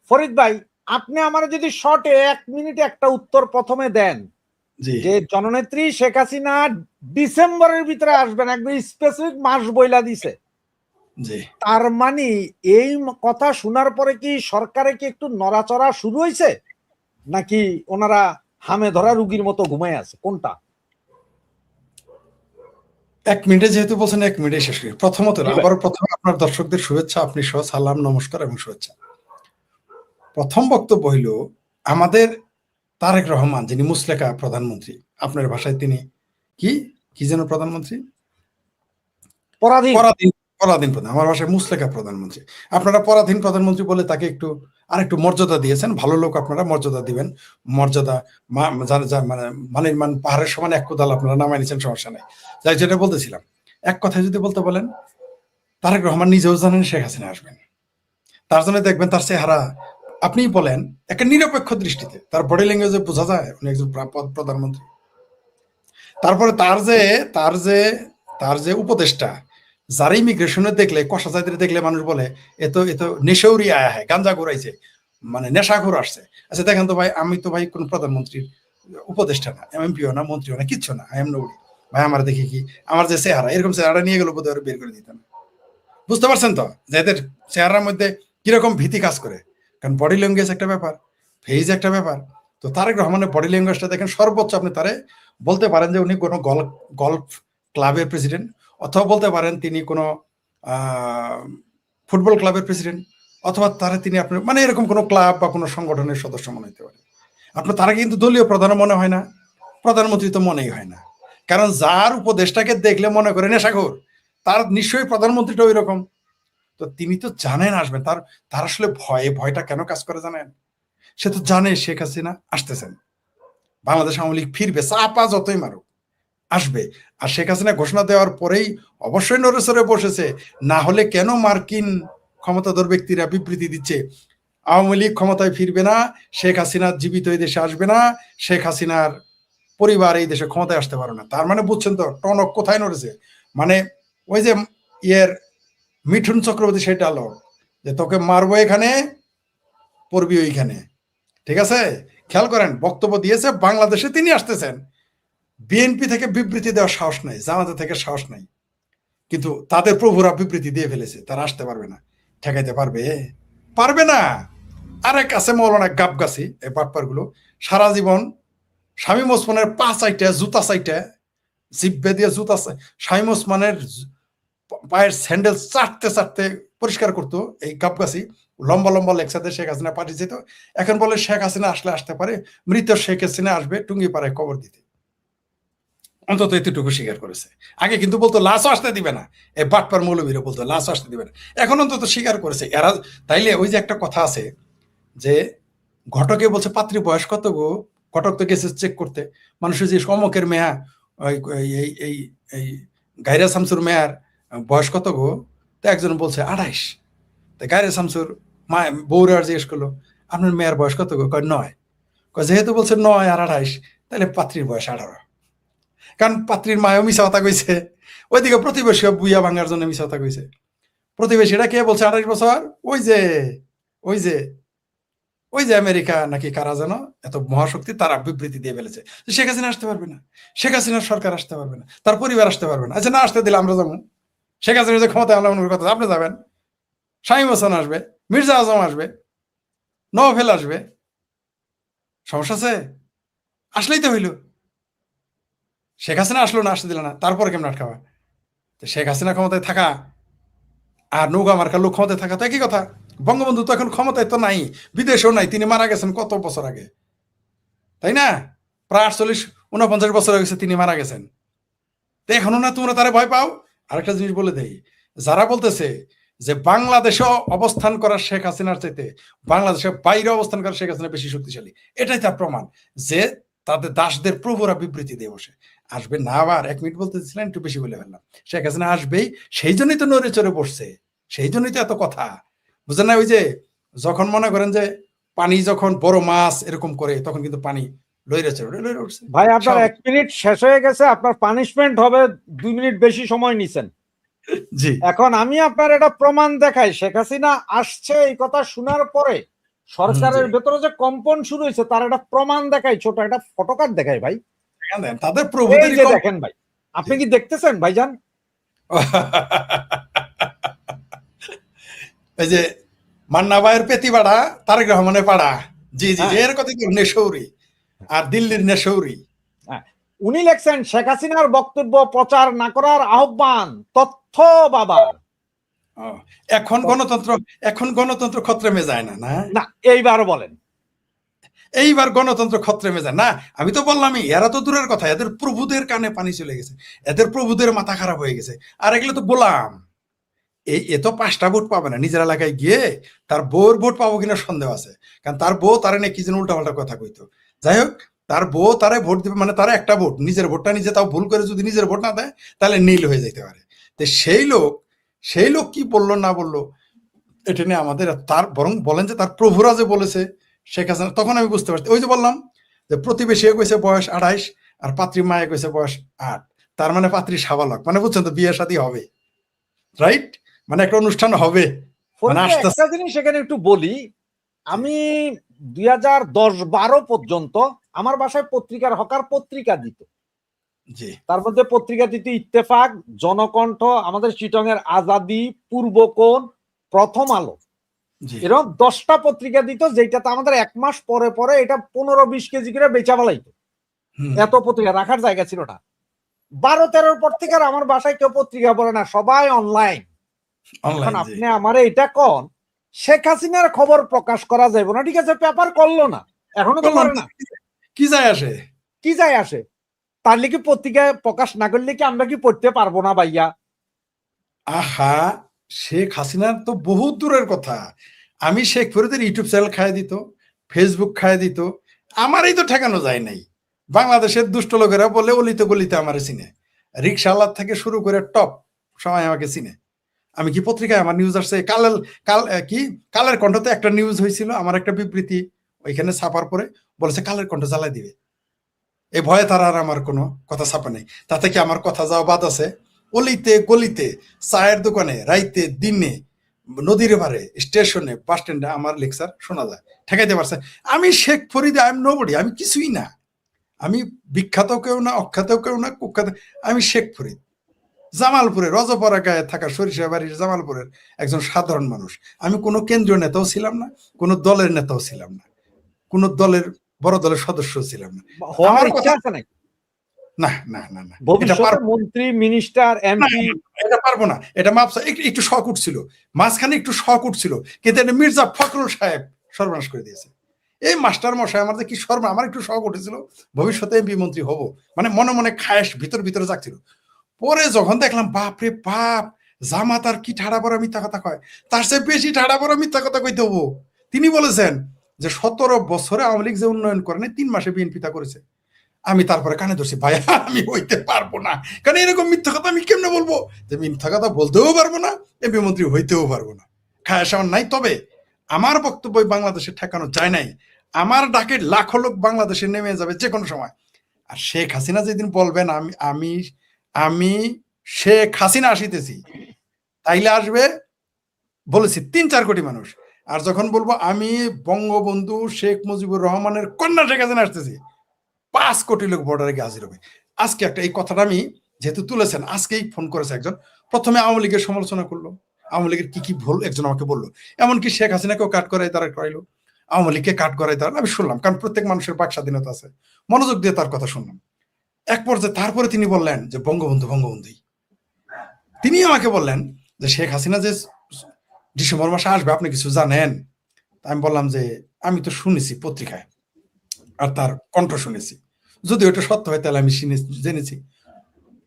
ফরিদ ভাই, আপনি আমার যদি শর্টে 1 মিনিটে একটা উত্তর প্রথমে দেন যে জননেত্রী শেখ হাসিনা ডিসেম্বরের ভিতরে আসবেন, একদম স্পেসিফিক মাস বইলা দিছে, তার মানে এই কথা শোনার পরে কি সরকারে কি একটু নড়াচড়া শুরু হয়েছে, নাকি ওনারা হামে ধরা রুগীর মতো ঘুমায় আছে, কোনটা? 1 মিনিটে যেহেতু বলছেন 1 মিনিটে শেষ করি। প্রথমত প্রথমে আপনার দর্শকদের শুভেচ্ছা, আপনি সহ সালাম নমস্কার এবং শুভেচ্ছা। প্রথম বক্তব্য হইল আমাদের তারেক রহমান, যিনি মুসলেকা প্রধানমন্ত্রী, আপনার ভাষায় তিনি কি যেন প্রধানমন্ত্রী, পরাধীন প্রধান, আমার ভাষায় মুসলেকা প্রধানমন্ত্রী। আপনারা পরাধীন প্রধানমন্ত্রী বলে তাকে আরেকটু মর্যাদা দিয়েছেন। ভালো লোক, আপনারা মর্যাদা দিবেন। মর্যাদা মানে পাহাড়ের সমান এক কোদাল আপনারা নামাই নিচ্ছেন, সমস্যা নেই। যাই, যেটা বলতেছিলাম, এক কথায় যদি বলতে বলেন, তারেক রহমান নিজেও জানেন শেখ হাসিনা আসবেন। তার জন্য দেখবেন তার চেহারা, আপনি বলেন একটা নিরপেক্ষ দৃষ্টিতে, তার বডি ল্যাঙ্গুয়েজে বোঝা যায় উনি একজন প্রধানমন্ত্রী। তারপরে তার যে উপদেষ্টা, যারা ইমিগ্রেশনে দেখলে, কষাজাতির দেখলে মানুষ বলে এ তো নেশৌরি আয়া হয়, গাঞ্জা ঘুরাইছে, মানে নেশাখোর আসছে। আচ্ছা দেখেন তো ভাই, আমি তো ভাই কোন প্রধানমন্ত্রীর উপদেষ্টা না, এমপিও না, মন্ত্রীও না, কিচ্ছু না, আই এম নৌরি ভাই। আমার দেখি কি, আমার যে চেহারা, এরকম চেহারা নিয়ে গেল বোধহয় বের করে দিতাম। বুঝতে পারছেন তো যে এদের চেহারার মধ্যে কিরকম ভীতি কাজ করে? কারণ বডি ল্যাঙ্গুয়েজ একটা ব্যাপার, ফেজ একটা ব্যাপার। তো তারেক রহমানের বডি ল্যাঙ্গুয়েজটা দেখেন, সর্বোচ্চ আপনি তারে বলতে পারেন যে উনি কোনো গল্ফ ক্লাবের প্রেসিডেন্ট, অথবা বলতে পারেন তিনি কোনো ফুটবল ক্লাবের প্রেসিডেন্ট, অথবা তিনি আপনার মানে এরকম কোনো ক্লাব বা কোনো সংগঠনের সদস্য মনে হতে পারে। আপনার তারা কিন্তু দলীয় প্রধান মনে হয় না, প্রধানমন্ত্রী তো মনেই হয় না। কারণ যার উপদেশটাকে দেখলে মনে করে নেশাখোর, তার নিশ্চয়ই প্রধানমন্ত্রীটা ওই রকম। তো তিনি তো জানেন আসবেন, তার আসলে ভয়টা কেন কাজ করে জানেন? সে তো জানে শেখ হাসিনা আসতেছেন, বাংলাদেশ আওয়ামী লীগ ফিরবে, চাপা যতই মারুক আসবে। আর শেখ হাসিনা ঘোষণা দেওয়ার পরেই অবশ্যই নড়েচড়ে বসেছে। না হলে কেন মার্কিন ক্ষমতাধর ব্যক্তিরা বিবৃতি দিচ্ছে আওয়ামী লীগ ক্ষমতায় ফিরবে না, শেখ হাসিনা জীবিত এই দেশে আসবে না, শেখ হাসিনার পরিবার এই দেশে ক্ষমতায় আসতে পারে না? তার মানে বুঝছেন তো টনক কোথায় নড়েছে। মানে ওই যে মিঠুন চক্রবর্তী সেটা আলো, যে তোকে মারবো এখানে, পড়বি ওইখানে। ঠিক আছে, খেয়াল করেন, বক্তব্য দিয়েছে বাংলাদেশে তিনি আসতেছেন। বিএনপি থেকে বিবৃতি দেওয়ার সাহস নাই, জামাতে থেকে সাহস নাই, কিন্তু তাদের প্রভুরা বিবৃতি দিয়ে ফেলেছে তারা আসতে পারবে না। ঠেকাইতে পারবে না। আরেক আছে মৌলানা গাবগাছি, এই বাটপার গুলো সারা জীবন শামীম ওসমানের পা চাইটা, জুতা চাইটা, জিব্বে দিয়ে জুতা, শামীম ওসমানের পায়ের স্যান্ডেল চাটতে পরিষ্কার করতো এই গাবগাছি। লম্বা লম্বা লেকচারে শেখ হাসিনা পাঠিয়ে যেত। এখন বলে শেখ হাসিনা আসতে পারে, মৃত শেখ হাসিনা আসবে টুঙ্গি পাড়ায় কবর দিতে। অন্তত এতটুকু স্বীকার করেছে। আগে কিন্তু বলতো লাশও আসতে দিবে না, এই বাটপার মৌলবীরা বলতো লাশও আসতে দিবে না। এখন অন্তত স্বীকার করেছে এরা। তাইলে ওই যে একটা কথা আছে যে ঘটকে বলছে পাত্রী বয়স কত গো, ঘটক তো গেছে চেক করতে, মানুষের যে অমকের মেয়া, এই গাইরা শামসুর মেয়ার বয়স কত গো, তো একজন বলছে 28। তো গাইরা শামসুর মা বউরার জিজ্ঞেস করলো আপনার মেয়ের বয়স কত গো, কয় 9। যেহেতু বলছে 9 আর 28, তাহলে পাত্রীর বয়স 18। কারণ পাত্রীর মায়ও মিশা কথা কইছে, ওইদিকে প্রতিবেশী বুইয়া ভাঙার জন্য মিশা কথা কইছে। প্রতিবেশীরা কে বলছে 28 বছর, ওই যে আমেরিকা নাকি কারা যেন এত মহাশক্তি, তারা বিবৃতি দিয়ে ফেলেছে শেখ হাসিনা আসতে পারবে না, শেখ হাসিনার সরকার আসতে পারবে না, তার পরিবার আসতে পারবে না। আচ্ছা, না আসতে দিলে আমরা যাবো, শেখ হাসিনা যে ক্ষমতায় আমলার কথা, আপনি যাবেন, শামীম হোসেন আসবে, মির্জা আজম আসবে, নওফেল আসবে, সমস্যা আছে? আসলেই তো হইল। শেখ হাসিনা আসলো না, আসতে দিল না, তারপরে কেমন আটকাবা? শেখ হাসিনা ক্ষমতায় থাকা আর নৌকা মার্কার লোক ক্ষমতায় থাকা তো একই কথা। বঙ্গবন্ধু তো এখন ক্ষমতায় তো নাই, বিদেশেও নাই, তিনি মারা গেছেন কত বছর আগে, তাই না? প্রায় 48-49 বছর হয়ে গেছে তিনি মারা গেছেন। তো এখনো না তোমরা তারা ভয় পাও? আরেকটা জিনিস বলে দেই, যারা বলতেছে যে বাংলাদেশে অবস্থান করা শেখ হাসিনার চাইতে বাংলাদেশের বাইরে অবস্থান করা শেখ হাসিনা বেশি শক্তিশালী, এটাই তার প্রমাণ যে তাদের দাসদের প্রভুরা বিবৃতি দিয়ে বসে। আসবে না, আবার 1 মিনিট বলতেছিলেন, একটু বেশি বলে ফেললাম। শেখ হাসিনা আসবেই, সেই জন্যই তো নড়ে চড়ে বসছে, সেই জন্যই তো এত কথা, বুঝলেন না? ওই যে যখন মনে করেন যে পানি যখন বড় মাছ এরকম করে, তখন কিন্তু পানি লইরে উঠছে। ভাই আপনার 1 মিনিট শেষ হয়ে গেছে, আপনার পানিশমেন্ট হবে, 2 মিনিট বেশি সময় নিছেন। জি, এখন আমি আপনার এটা প্রমাণ দেখাই, শেখ হাসিনা আসছে এই কথা শোনার পরে সরকারের ভেতরে যে কম্পন শুরু হয়েছে তার একটা প্রমাণ দেখায়, ছোট একটা ফটোকার্ড দেখায় ভাই, তাদের প্রভুদের দেখেন ভাই, আপনি কি দেখতেছেন ভাইজান? এই যে মান্না ভাইয়ের পেতিপাড়া, তারেক রহমানের পাড়া, জি জি এর কথা কি নেশৌরি আর দিল্লির নেশৌরি। উনি লেখছেন শেখ হাসিনার বক্তব্য প্রচার না করার আহ্বান তথ্য বাবা। এখন গণতন্ত্র খতরেমে যায় না, না এইবার বলেন, এইবার গণতন্ত্র খতরেমে যায় না। আমি তো বললামই, এরা তো দূরের কথা, এদের প্রভুদের কানে পানি চলে গেছে, এদের প্রভুদের মাথা খারাপ হয়ে গেছে। আর এগুলো তো বললাম, এ তো 5টা ভোট পাবে না, নিজের এলাকায় গিয়ে তার বউর ভোট পাবো কিনা সন্দেহ আছে, কারণ তার বউ তারে নিয়ে কি যেন উল্টাপাল্টা কথা কইতো। যাই হোক, তার বউ তারে ভোট দিবে, মানে তার একটা ভোট, নিজের ভোটটা নিজে, তাও ভুল করে যদি নিজের ভোট না দেয় তাহলে নীল হয়ে যেতে পারে। তো সেই লোক কি বললো না বললো এটা নিয়ে আমাদের, তার বরং বলেন যে তার প্রভুরা যে বলেছে শেখ হাসিনা, তখন আমি বুঝতে পারছি। ওই যে বললাম যে প্রতিবেশী কইছে বয়স 28 আর পাত্রী মায়ে কইছে বয়স 8, তার মানে পাত্রী সাবালক, মানে বুঝছেন তো বিয়ে শাদী হবে, রাইট? মানে একটা অনুষ্ঠান হবে। মানে একটা জিনিস সেখানে একটু বলি, আমি 2010-12 পর্যন্ত আমার বাসায় পত্রিকার হকার পত্রিকা দিত, তার মধ্যে পত্রিকা দিত ইত্তেফাক, জনকণ্ঠ, আমাদের চিটং এর আজাদি, পূর্বকোণ, প্রথম আলো, এরকম 10টা পত্রিকা দিত, যেটাতে আমাদের 1 মাস পরে পরে এটা 15-20 কেজি করে বেচা ফেলাইতো। এত পত্রিকা রাখার জায়গা ছিল না। 12-13 পর থেকে আমার বাসায় কেউ পত্রিকা পড়ে না, সবাই অনলাইন। এখন আপনি আমারে এটা কোন শেখ হাসিনার খবর প্রকাশ করা যাবে না, ঠিক আছে, পেপার করলো না, এখনো তো করে না, কি যায় আসে, তাহলে কি পত্রিকায় প্রকাশ না করলে কি আমরা কি পড়তে পারবো না ভাইয়া? আহা, শেখ হাসিনার তো বহুত দূরের কথা, আমি শেখ ফরিদের ইউটিউব চ্যানেল খাইয়ে দিত, ফেসবুক খাইয়ে দিত, আমারই তো ঠেকানো যায় নাই। বাংলাদেশের দুষ্ট লোকেরা বলে অলিতে গলিতে আমার চিনে, রিক্সাওয়ালা থেকে শুরু করে টপ সবাই আমাকে চিনে। আমি কি পত্রিকায় আমার নিউজ আসছে, কালের কণ্ঠতে একটা নিউজ হয়েছিল, আমার একটা বিবৃতি ওইখানে ছাপার পরে বলেছে কালের কণ্ঠ জ্বালাই দিবে, এই ভয়ে তারা আর আমার কোনো কথা ছাপা নেই। তাতে কি আমার কথা যাওয়া বাদ আছে? অলিতে গলিতে, চায়ের দোকানে, রাইতে দিনে, নদীর পারে, স্টেশনে, বাস স্ট্যান্ডে আমার লেকচার শোনা যায়, ঠেকাইতে পারছে। আমি Sheikh Farid, I am nobody, আমি কিছুই না, আমি বিখ্যাত কেউ না, অখ্যাত কেউ না, কুখ্যাত, আমি শেখ ফরিদ, জামালপুরের রজপরা গায়ে থাকা সরিষা বাড়ির জামালপুরের একজন সাধারণ মানুষ। আমি কোনো কেন্দ্রীয় নেতাও ছিলাম না, কোনো দলের নেতাও ছিলাম না, কোনো দলের বড় দলের সদস্য ছিলাম না। আমার ইচ্ছা আছে নাকি? না না না না, ভবিষ্যতে মন্ত্রী, মিনিস্টার, এমপি এটা পারবো না। এটা মাপসা একটু শখ উঠছিল, মাঝখানে একটু শখ উঠছিল, কিন্তু এটা মির্জা ফখরুল সাহেব সর্বনাশ করে দিয়েছে। এই মাস্টার মশাই আমার কি সর্বনাশ, আমার একটু শখ উঠেছিল ভবিষ্যতে এমপি মন্ত্রী হব, মানে মনে মনে খায়েশ ভিতরে যাচ্ছিল। পরে যখন দেখলাম বাপরে বাপ, জামাতার কি ঠাড়া পড়া মিথ্যা কথা কয়, তার চেয়ে বেশি ঠাড়া পড়া মিথ্যা কথা কইতে হবো। তিনি বলেছেন যে 17 বছরে আওয়ামী লীগ যে উন্নয়ন করে 3 মাসে বিএনপি তা করেছে। আমি তারপরে কানে ধরছি, ভাই আমি হইতে পারবো না, কারণ এরকম মিথ্যা কথা আমি কেমনে বলবো, যে মিথ্যা কথা বলতেও পারবো না, এমপি মন্ত্রী হইতেও পারবো না, খায় সামান নাই। তবে আমার বক্তব্য বাংলাদেশে ঠেকানো যায় নাই, আমার ডাকে লাখো লোক বাংলাদেশে নেমে যাবে যে কোনো সময়। আর শেখ হাসিনা যেদিন বলবেন আমি আমি শেখ হাসিনা আসিতেছি, তাইলে আসবে বলেছি 3-4 কোটি মানুষ। আর যখন বলবো আমি বঙ্গবন্ধু শেখ মুজিবুর রহমানের কন্যা শেখ হাসিনা আসতেছি, 5 কোটি লোক বর্ডারে গিয়ে হাজির হবে। আজকে একটা এই কথাটা আমি যেহেতু তুলেছেন, আজকেই ফোন করেছে একজন, প্রথমে আওয়ামী লীগের সমালোচনা করলো, আওয়ামী লীগের কি ভুল একজন আমাকে বললো, এমনকি শেখ হাসিনাকেও কাট করাই দাঁড়া করাইলো, আওয়ামী লীগকে কাট করাই দাঁড়ান। আমি শুনলাম, কারণ প্রত্যেক মানুষের বাক স্বাধীনতা আছে, মনোযোগ দিয়ে তার কথা শুনলাম। এক পর্যায়ে তারপরে তিনি বললেন যে বঙ্গবন্ধুই, তিনি আমাকে বললেন যে শেখ হাসিনা যে ডিসেম্বর মাসে আসবে আপনি কিছু জানেন? আমি বললাম যে আমি তো শুনেছি পত্রিকায়, আর তার কণ্ঠ শুনেছি, যদি ওটা সত্য হয় তাহলে আমি জেনেছি।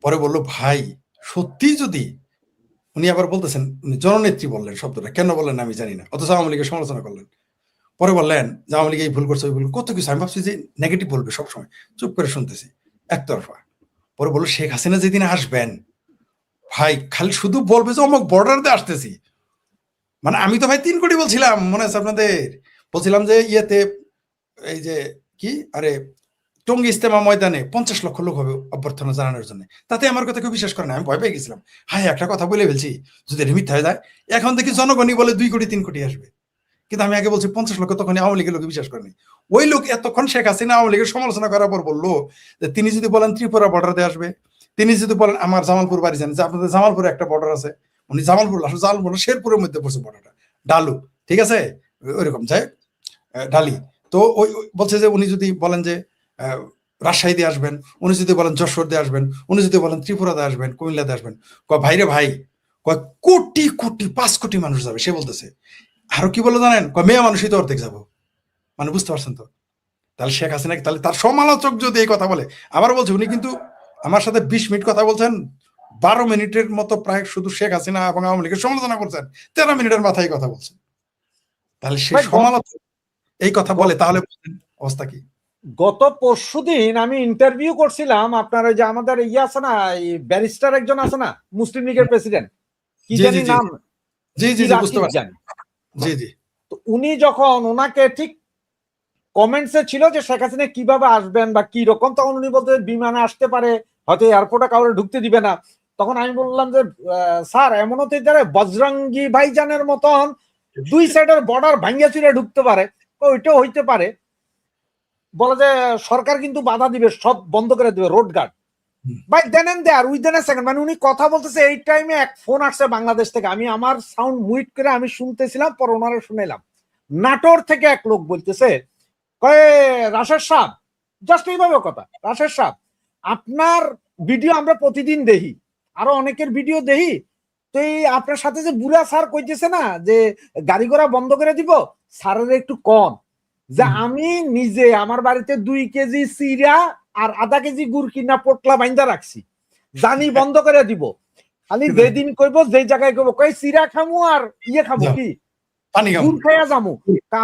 পরে বললো ভাই সত্যি যদি, উনি আবার বলতেছেন, উনি জননেত্রী বললেন শব্দটা, কেন বললেন আমি জানি না, অথচ আওয়ামী লীগের সমালোচনা করলেন। পরে বললেন যে আওয়ামী লীগ এই ভুল করছে, ওই ভুল, কত কিছু। আমি ভাবছি যে নেগেটিভ বলবে সবসময়, চুপ করে শুনতেছি একতরফা। পরে বললো শেখ হাসিনা যেদিন আসবেন ভাই খালি শুধু বলবে যে অমুক বর্ডার দিয়ে আসতেছি, মানে আমি তো ভাই 3 কোটি বলছিলাম, মনে আছে আপনাদের? বলছিলাম যে ইয়েতে, এই যে কি, আরে টঙ্গী ইস্তেমা ময়দানে 50 লক্ষ লোক হবে অভ্যর্থনা জানানোর জন্য, তাতে আমার কথা কেউ বিশ্বাস করে না। আমি ভয় পেয়ে গেছিলাম, হাই একটা কথা বলে ফেলছি, যদি এটা মিথ্যা হয়ে যায়। এখন দেখি জনগণই বলে 2 কোটি 3 কোটি আসবে। কিন্তু আমি আগে বলছি 50 লক্ষ তখন আওয়ামী লীগের লোক বিশ্বাস করেনি। ওই লোক এতক্ষণ শেখ হাসিনা আওয়ামী লীগের সমালোচনা করার পর বললো যে তিনি যদি বলেন ত্রিপুরা বর্ডার দিয়ে আসবে, তিনি যদি বলেন আমার জামালপুর বাড়ি জানেন যে আপনাদের জামালপুরে একটা বর্ডার আছে, উনি জামালপুর আসলে জামালপুর শেরপুরের মধ্যে পড়ছে বর্ডারটা, ডালু, ঠিক আছে, ওইরকম যাই ডালি। তো ওই বলছে যে উনি যদি বলেন যে রাজশাহী দিয়ে আসবেন, উনি যদি বলেন যশোর দিয়ে আসবেন, উনি যদি বলেন ত্রিপুরা দিয়ে আসবেন, কুমিল্লা দিয়ে আসবেন, ভাইরে ভাই কয় কোটি কোটি 5 কোটি মানুষ যাবে। সে বলতেছে আরো কি বলে জানেন, মেয়ে মানুষই তো অর্ধেক যাবো। মানে বুঝতে পারছেন তো? তাহলে শেখ হাসিনা তাহলে তার সমালোচক যদি এই কথা বলে, আবার বলছে উনি কিন্তু আমার সাথে 20 মিনিট কথা বলছেন, 12 মিনিটের মতো প্রায় শুধু শেখ হাসিনা এবং আওয়ামী লীগের সমালোচনা করছেন, 13 মিনিটের মাথায় কথা বলছেন। তাহলে সে সমালোচক এই কথা বলে, তাহলে অবস্থা কি? গত পরশুদিন আমি ইন্টারভিউ করছিলাম আপনার ওই যে আমাদের ইয়ে আছে না, ব্যারিস্টার একজন আছে না, মুসলিম লীগের প্রেসিডেন্ট, কি জানি নাম, জি জি বুঝতে পারছি, জি জি। তো উনি যখন ওনাকে ঠিক কমেন্টসে ছিল যে শেখ হাসিনা কিভাবে আসবেন বা কি রকম, তখন উনি বলতে বিমানে আসতে পারে, হয়তো এয়ারপোর্টে কাউরে ঢুকতে দিবে না। তখন আমি বললাম যে স্যার এমনও তো যারা বজরঙ্গি ভাইজানের মতন 2 সাইডের বর্ডার ভাঙ্গিয়া চুরে ঢুকতে পারে, ওইটাও হইতে পারে। বলে যে সরকার কিন্তু বাধা দিবে, সব বন্ধ করে দিবে, রোড গার্ড। ভাই দেন দেয়ার উইদিন এ সেকেন্ড, মানে উনি কথা বলতেছে এই টাইমে এক ফোন আসছে বাংলাদেশ থেকে, আমি আমার সাউন্ড মুইট করে আমি শুনতেছিলাম, পর ওনারা শুনেলাম নাটোর থেকে এক লোক বলতেছে কয়ে রাশেদ সাহেব, জাস্ট এইভাবে কথা, রাশেদ সাহেব আপনার ভিডিও আমরা প্রতিদিন দেখি, আরো অনেকের ভিডিও দেখি, তো এই আপনার সাথে যে বুড়া স্যার কইতেছে না যে গাড়ি ঘোড়া বন্ধ করে দিব, স্যারের একটু কম যে আমি নিজে আমার বাড়িতে 2 কেজি চিরা আর আধা কেজি গুড় কিনা পোটলা বাইন্দা রাখছি, জানি বন্ধ করে দিব, খালি যেদিন কইব যে জায়গায় কইব কই চিরা খামু আর ইয়ে খাবো কি গুড় খাইয়া যামু।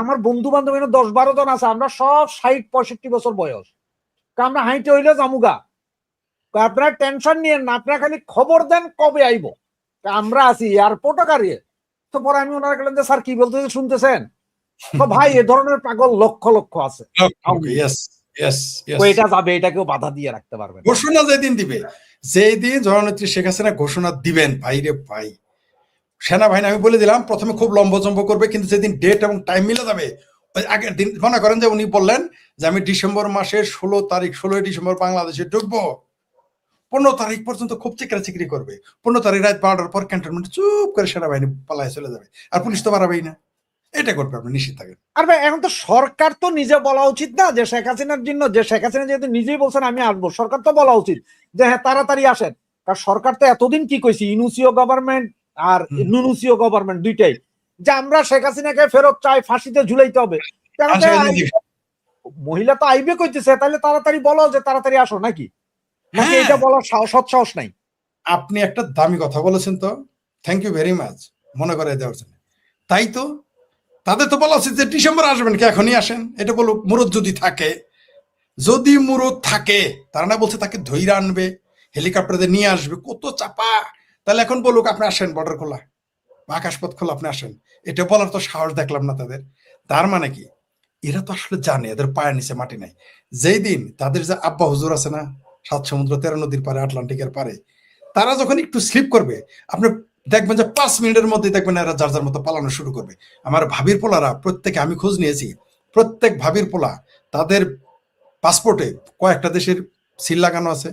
আমার বন্ধু বান্ধব 10-12 জন আছে, আমরা সব 60-65 বছর বয়স, আমরা হাইটে হইলে যামুগা, আপনারা টেনশন নিয়েন না, আপনারা খালি খবর দেন কবে আইব, আমরা আছি এয়ারপোর্টে গাড়িয়ে। তো পরে আমি ওনারা গেলেন যে স্যার কি বলতেছে শুনতেছেন, তো ভাই এ ধরনের পাগল লক্ষ লক্ষ আছে, এটা যাবে, এটা কেউ বাধা দিয়ে রাখতে পারবে। ঘোষণা যেদিন দিবে, যেদিন জননেত্রী শেখ হাসিনা ঘোষণা দিবেন, ভাইরে ভাই সেনাবাহিনী আমি বলে দিলাম প্রথমে খুব লম্বচম্ব করবে, কিন্তু যেদিন ডেট এবং টাইম মিলে যাবে, ওই আগের দিন মনে করেন যে উনি বললেন যে আমি ডিসেম্বর মাসের 16 ডিসেম্বর বাংলাদেশে ঢুকবো, 15 তারিখ পর্যন্ত খুব চিকরি করবে, 15 তারিখ রাত 12টার পর ক্যান্টনমেন্ট চুপ করে সেনাবাহিনী পালায় চলে যাবে, আর পুলিশ তো বাড়াবেই না, এটা করবে, আপনি নিশ্চিত থাকেন। আর ভাই এখন তো সরকার তো নিজে বলা উচিত না যে শেখ হাসিনার জন্য, যে শেখ হাসিনা যেহেতু নিজেই বলছেন আমি আসবো, সরকার তো বলা উচিত যে হ্যাঁ তাড়াতাড়ি আসেন। কারণ সরকার তো এতদিন কি কইছি, ইউনুসিও গভর্নমেন্ট আর নুনুসিও গভর্নমেন্ট দুইটাই, যে আমরা শেখ হাসিনাকে ফেরত চাই, ফাঁসিতে ঝুলাইতে হবে। মহিলা তো আইবে কইতেছে, তাহলে তাড়াতাড়ি বলো যে তাড়াতাড়ি আসো, নাকি নাকি এটা বলার সৎ সাহস নাই? আপনি একটা দামি কথা বলেছেন, তো থ্যাংক ইউ ভেরি মাচ মনে করে দেওয়ার জন্য। তাই তো তাদের তো বলা উচিত যে ডিসেম্বর আসবেন কি, এখনই আসেন, এটা বলুক। মুরদ যদি থাকে, যদি মুরদ থাকে, তারা না বলছে তাকে ধৈর্য আনবে, হেলিকপ্টারে নিয়ে আসবে, কত চাপা, তাহলে এখন বলুক আপনি আসেন, বর্ডার খোলা, আকাশপথ খোলা, আপনি আসেন, এটা বলার তো সাহস দেখলাম না তাদের। তার মানে কি, এরা তো আসলে জানে এদের পায়ের নিচে মাটি নাই। যেই দিন তাদের যে আব্বা হুজুর আছে না, 7 সমুদ্র 13 নদীর পারে, আটলান্টিকের পারে, তারা যখন একটু স্লিপ করবে, আপনি দেখবেন যে 5 মিনিটের মধ্যে দেখবেন এরা যার যার মতো পালানো শুরু করবে। আমার ভাবির পোলারা প্রত্যেকে, আমি খোঁজ নিয়েছি, প্রত্যেক ভাবির পোলা তাদের পাসপোর্টে কয়েকটা দেশের সিল লাগানো আছে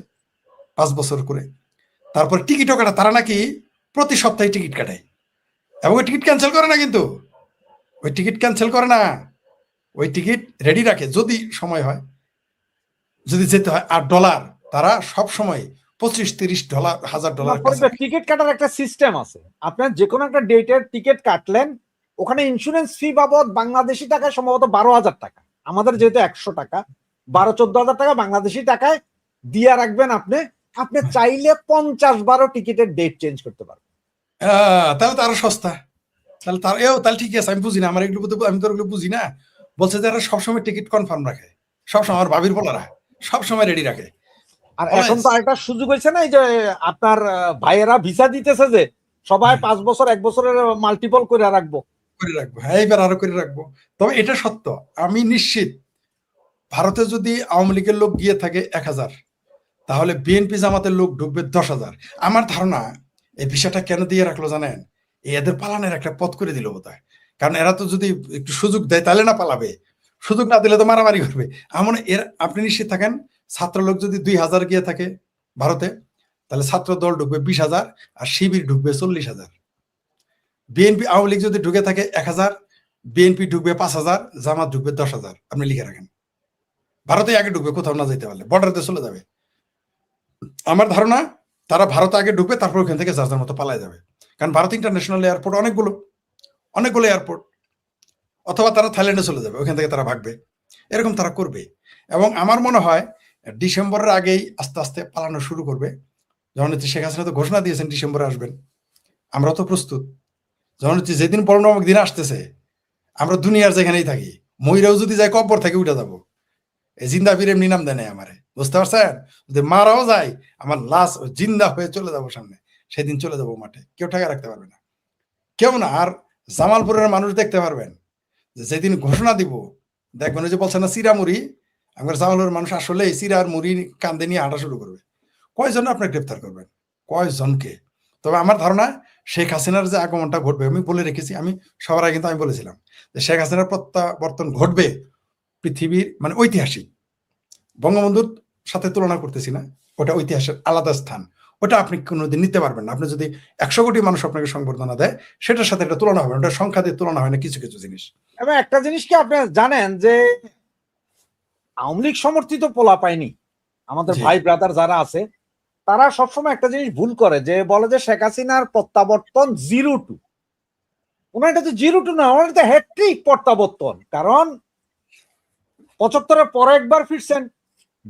5 বছর করে। তারপর টিকিটও কাটা, তারা নাকি প্রতি সপ্তাহে টিকিট কাটায়, এবং ওই টিকিট ক্যান্সেল করে না, কিন্তু ওই টিকিট ক্যান্সেল করে না, ওই টিকিট রেডি রাখে যদি সময় হয়, যদি যেতে হয়। আর ডলার, তারা সব সময় $25-30,000 টিকিট কাটার একটা সিস্টেম আছে। আপনার যে কোনো একটা ডেটের টিকিট কাটলেন, ওখানে ইন্স্যুরেন্স ফি বাবদ বাংলাদেশি টাকায় সম্ভবত 12,000 টাকা, আমাদের যেহেতু 100 টাকা, 12-14,000 টাকা বাংলাদেশি টাকায় দিয়ে রাখবেন। আপনি আপনি চাইলে 50-12 টিকিটের ডেট চেঞ্জ করতে পারবেন। তাহলে তো আরো সস্তা, তাহলে ঠিক আছে, আমি বুঝি না, আমার এগুলো আমি তো এগুলো বুঝি না। বলছে যে এরা সবসময় টিকিট কনফার্ম রাখে, সবসময় আমার ভাবির বলারা সবসময় রেডি রাখে। আর এখন তো আরেকটা সুযোগ হয়েছে না, এই যে আপনার ভাইয়েরা ভিসা দিতেছে যে সবাই 5 বছর 1 বছরের মাল্টিপল করে রাখবো। হ্যাঁ, এবার আরো করে রাখবো। তবে এটা সত্য, আমি নিশ্চিত ভারতে যদি আওয়ামী লীগের লোক গিয়ে থাকে 1000, তাহলে বিএনপি জামাতের লোক ঢুকবে 10,000। আমার ধারণা এই ভিসাটা কেন দিয়ে রাখলো জানেন, এদের পালানের একটা পথ করে দিল বোধহয়। কারণ এরা তো যদি একটু সুযোগ দেয় তাহলে না পালাবে, সুযোগ না দিলে তো মারামারি করবে। এমন আপনি নিশ্চিত থাকেন, ছাত্রলোক যদি 2000 গিয়ে থাকে ভারতে, তাহলে ছাত্র দল ঢুকবে 20,000 আর শিবির ঢুকবে 40,000। বিএনপি আওয়ামী লীগ যদি ঢুকে থাকে 1000, বিএনপি ঢুকবে 5,000, জামাত ঢুকবে 10,000। আপনি লিখে রাখেন, ভারতে আগে ঢুকবে, কোথাও না যেতে পারলে বর্ডারতে চলে যাবে। আমার ধারণা তারা ভারতে আগে ঢুকবে, তারপর ওখান থেকে যার যার মতো পালায় যাবে। কারণ ভারত ইন্টারন্যাশনাল এয়ারপোর্ট অনেকগুলো এয়ারপোর্ট, অথবা তারা থাইল্যান্ডে চলে যাবে, ওখান থেকে তারা ভাগবে, এরকম তারা করবে। এবং আমার মনে হয় ডিসেম্বরের আগেই আস্তে আস্তে পালানো শুরু করবে। জননেত্রী শেখ হাসিনা তো ঘোষণা দিয়েছেন ডিসেম্বরে আসবেন, আমরা তো প্রস্তুত। জননেত্রী যেদিন 15 নম্বর দিন আসতেছে, আমরা দুনিয়ার যেখানেই থাকি, ময়ূরেও যদি যাই কব্বর থেকে উঠে যাবো। এই জিন্দা বীর এমনি নাম দেয় নাই আমারে, বুঝতে পারছেন? যদি মারাও যায়, আমার লাশ জিন্দা হয়ে চলে যাবো সামনে, সেদিন চলে যাবো মাঠে, কেউ ঠেকা রাখতে পারবে না, কেউ না। আর জামালপুরের মানুষ দেখতে পারবেন যে যেদিন ঘোষণা দিব, দেখবেন ওই যে বলছেন না চিরা মুড়ি, আমার জামালপুরের মানুষ আসলে চিরা আর মুড়ি কান্দে নিয়ে হাঁটা শুরু করবে। কয়জন আপনার গ্রেপ্তার করবেন, কয়জনকে? তবে আমার ধারণা শেখ হাসিনার যে আগমনটা ঘটবে, আমি বলে রেখেছি, আমি সবার আগে কিন্তু আমি বলেছিলাম যে শেখ হাসিনার প্রত্যাবর্তন ঘটবে পৃথিবীর মানে ঐতিহাসিক। বঙ্গবন্ধুর সাথে তুলনা করতেছি না, ওটা ঐতিহাসের আলাদা স্থান, ওটা আপনি কোনোদিন নিতে পারবেন না। আপনি যদি 100 কোটি মানুষ আপনাকে সংবর্ধনা দেয়, সেটার সাথে এটা তুলনা হবে, ওটা সংখ্যা দিয়ে তুলনা হয় না কিছু কিছু জিনিস। এবং একটা জিনিস কি আপনি জানেন যে আওয়ামী লীগ সমর্থিত পোলা পায়নি, আমাদের ভাই ব্রাদার যারা আছে, তারা সবসময় একটা জিনিস ভুল করে, যে বলে যে শেখ হাসিনার প্রত্যাবর্তন 0-2। ওনার এটা তো 0-2 না, ওনার এটা হ্যাট্রিক প্রত্যাবর্তন। কারণ 75-এর পরে একবার ফিরছেন,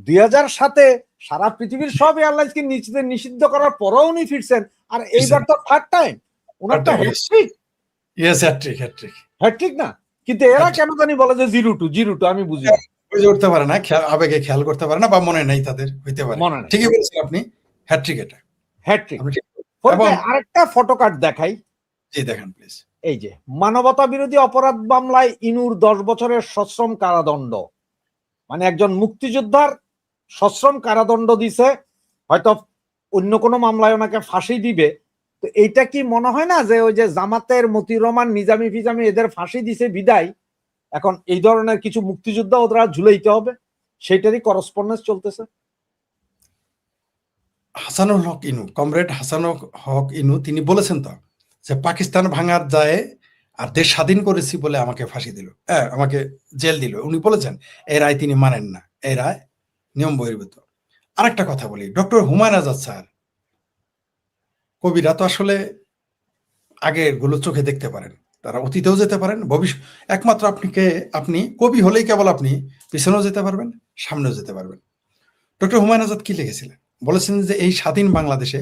2007-এ সারা পৃথিবীর সব এয়ারলাইন্স কে নিষিদ্ধ করার পরেও উনি ফিরছেন, আর এইবার তো থার্ড টাইম। ওনার তো হ্যাট্রিক, হ্যাট্রিক না, কিন্তু এরা কেন জানি বলে যে 0-2 আমি বুঝি না। উঠতে পারে না, আবেগে খেয়াল করতে পারে না, বা মনে নেই তাদের, হইতে পারে। ঠিকই বলেছেন আপনি, হ্যাট্রিক, এটা হ্যাট্রিক। আরেকটা ফটো কার্ড দেখাই, জি দেখেন প্লিজ। এই যে মানবতা বিরোধী অপরাধ মামলায় ইনুর 10 বছরের সশ্রম কারাদণ্ড, মানে একজন মুক্তিযোদ্ধার সশ্রম কারাদণ্ড দিছে, হয়তো অন্য কোনো মামলায় ওনাকে ফাঁসি দিবে। তো এইটা কি মনে হয় না যে ওই যে জামাতের মতিউর রহমান, নিজামী ফিজামী এদের ফাঁসি দিছে বিদায় এখন এই ধরনের কিছু মুক্তিযোদ্ধা ওরা ঝুলাইতে হবে, সেটারই করসপন্ডেন্স চলতেছে। হাসানুল হক ইনু, কমরেড হাসানুল হক ইনু, তিনি বলেছেন তো যে পাকিস্তান ভাঙার যায় আর দেশ স্বাধীন করেছি বলে আমাকে ফাঁসি দিল, আমাকে জেল দিল, উনি বলেছেন। এই রায় তিনি মানেন না, এই রায় নিয়ম বহির্ভূত। আরেকটা কথা বলি, ডক্টর হুমায়ুন আজাদ স্যার, কবিরা তো আসলে আগের গুলো চোখে দেখতে পারেন, তারা অতীতেও যেতে পারেন, ভবিষ্যৎ। একমাত্র আপনি কবি হলেই কেবল আপনি পিছনেও যেতে পারবেন, সামনেও যেতে পারবেন। ডক্টর হুমায়ুন আজাদ কি লিখেছিলেন? বলেছেন যে এই স্বাধীন বাংলাদেশে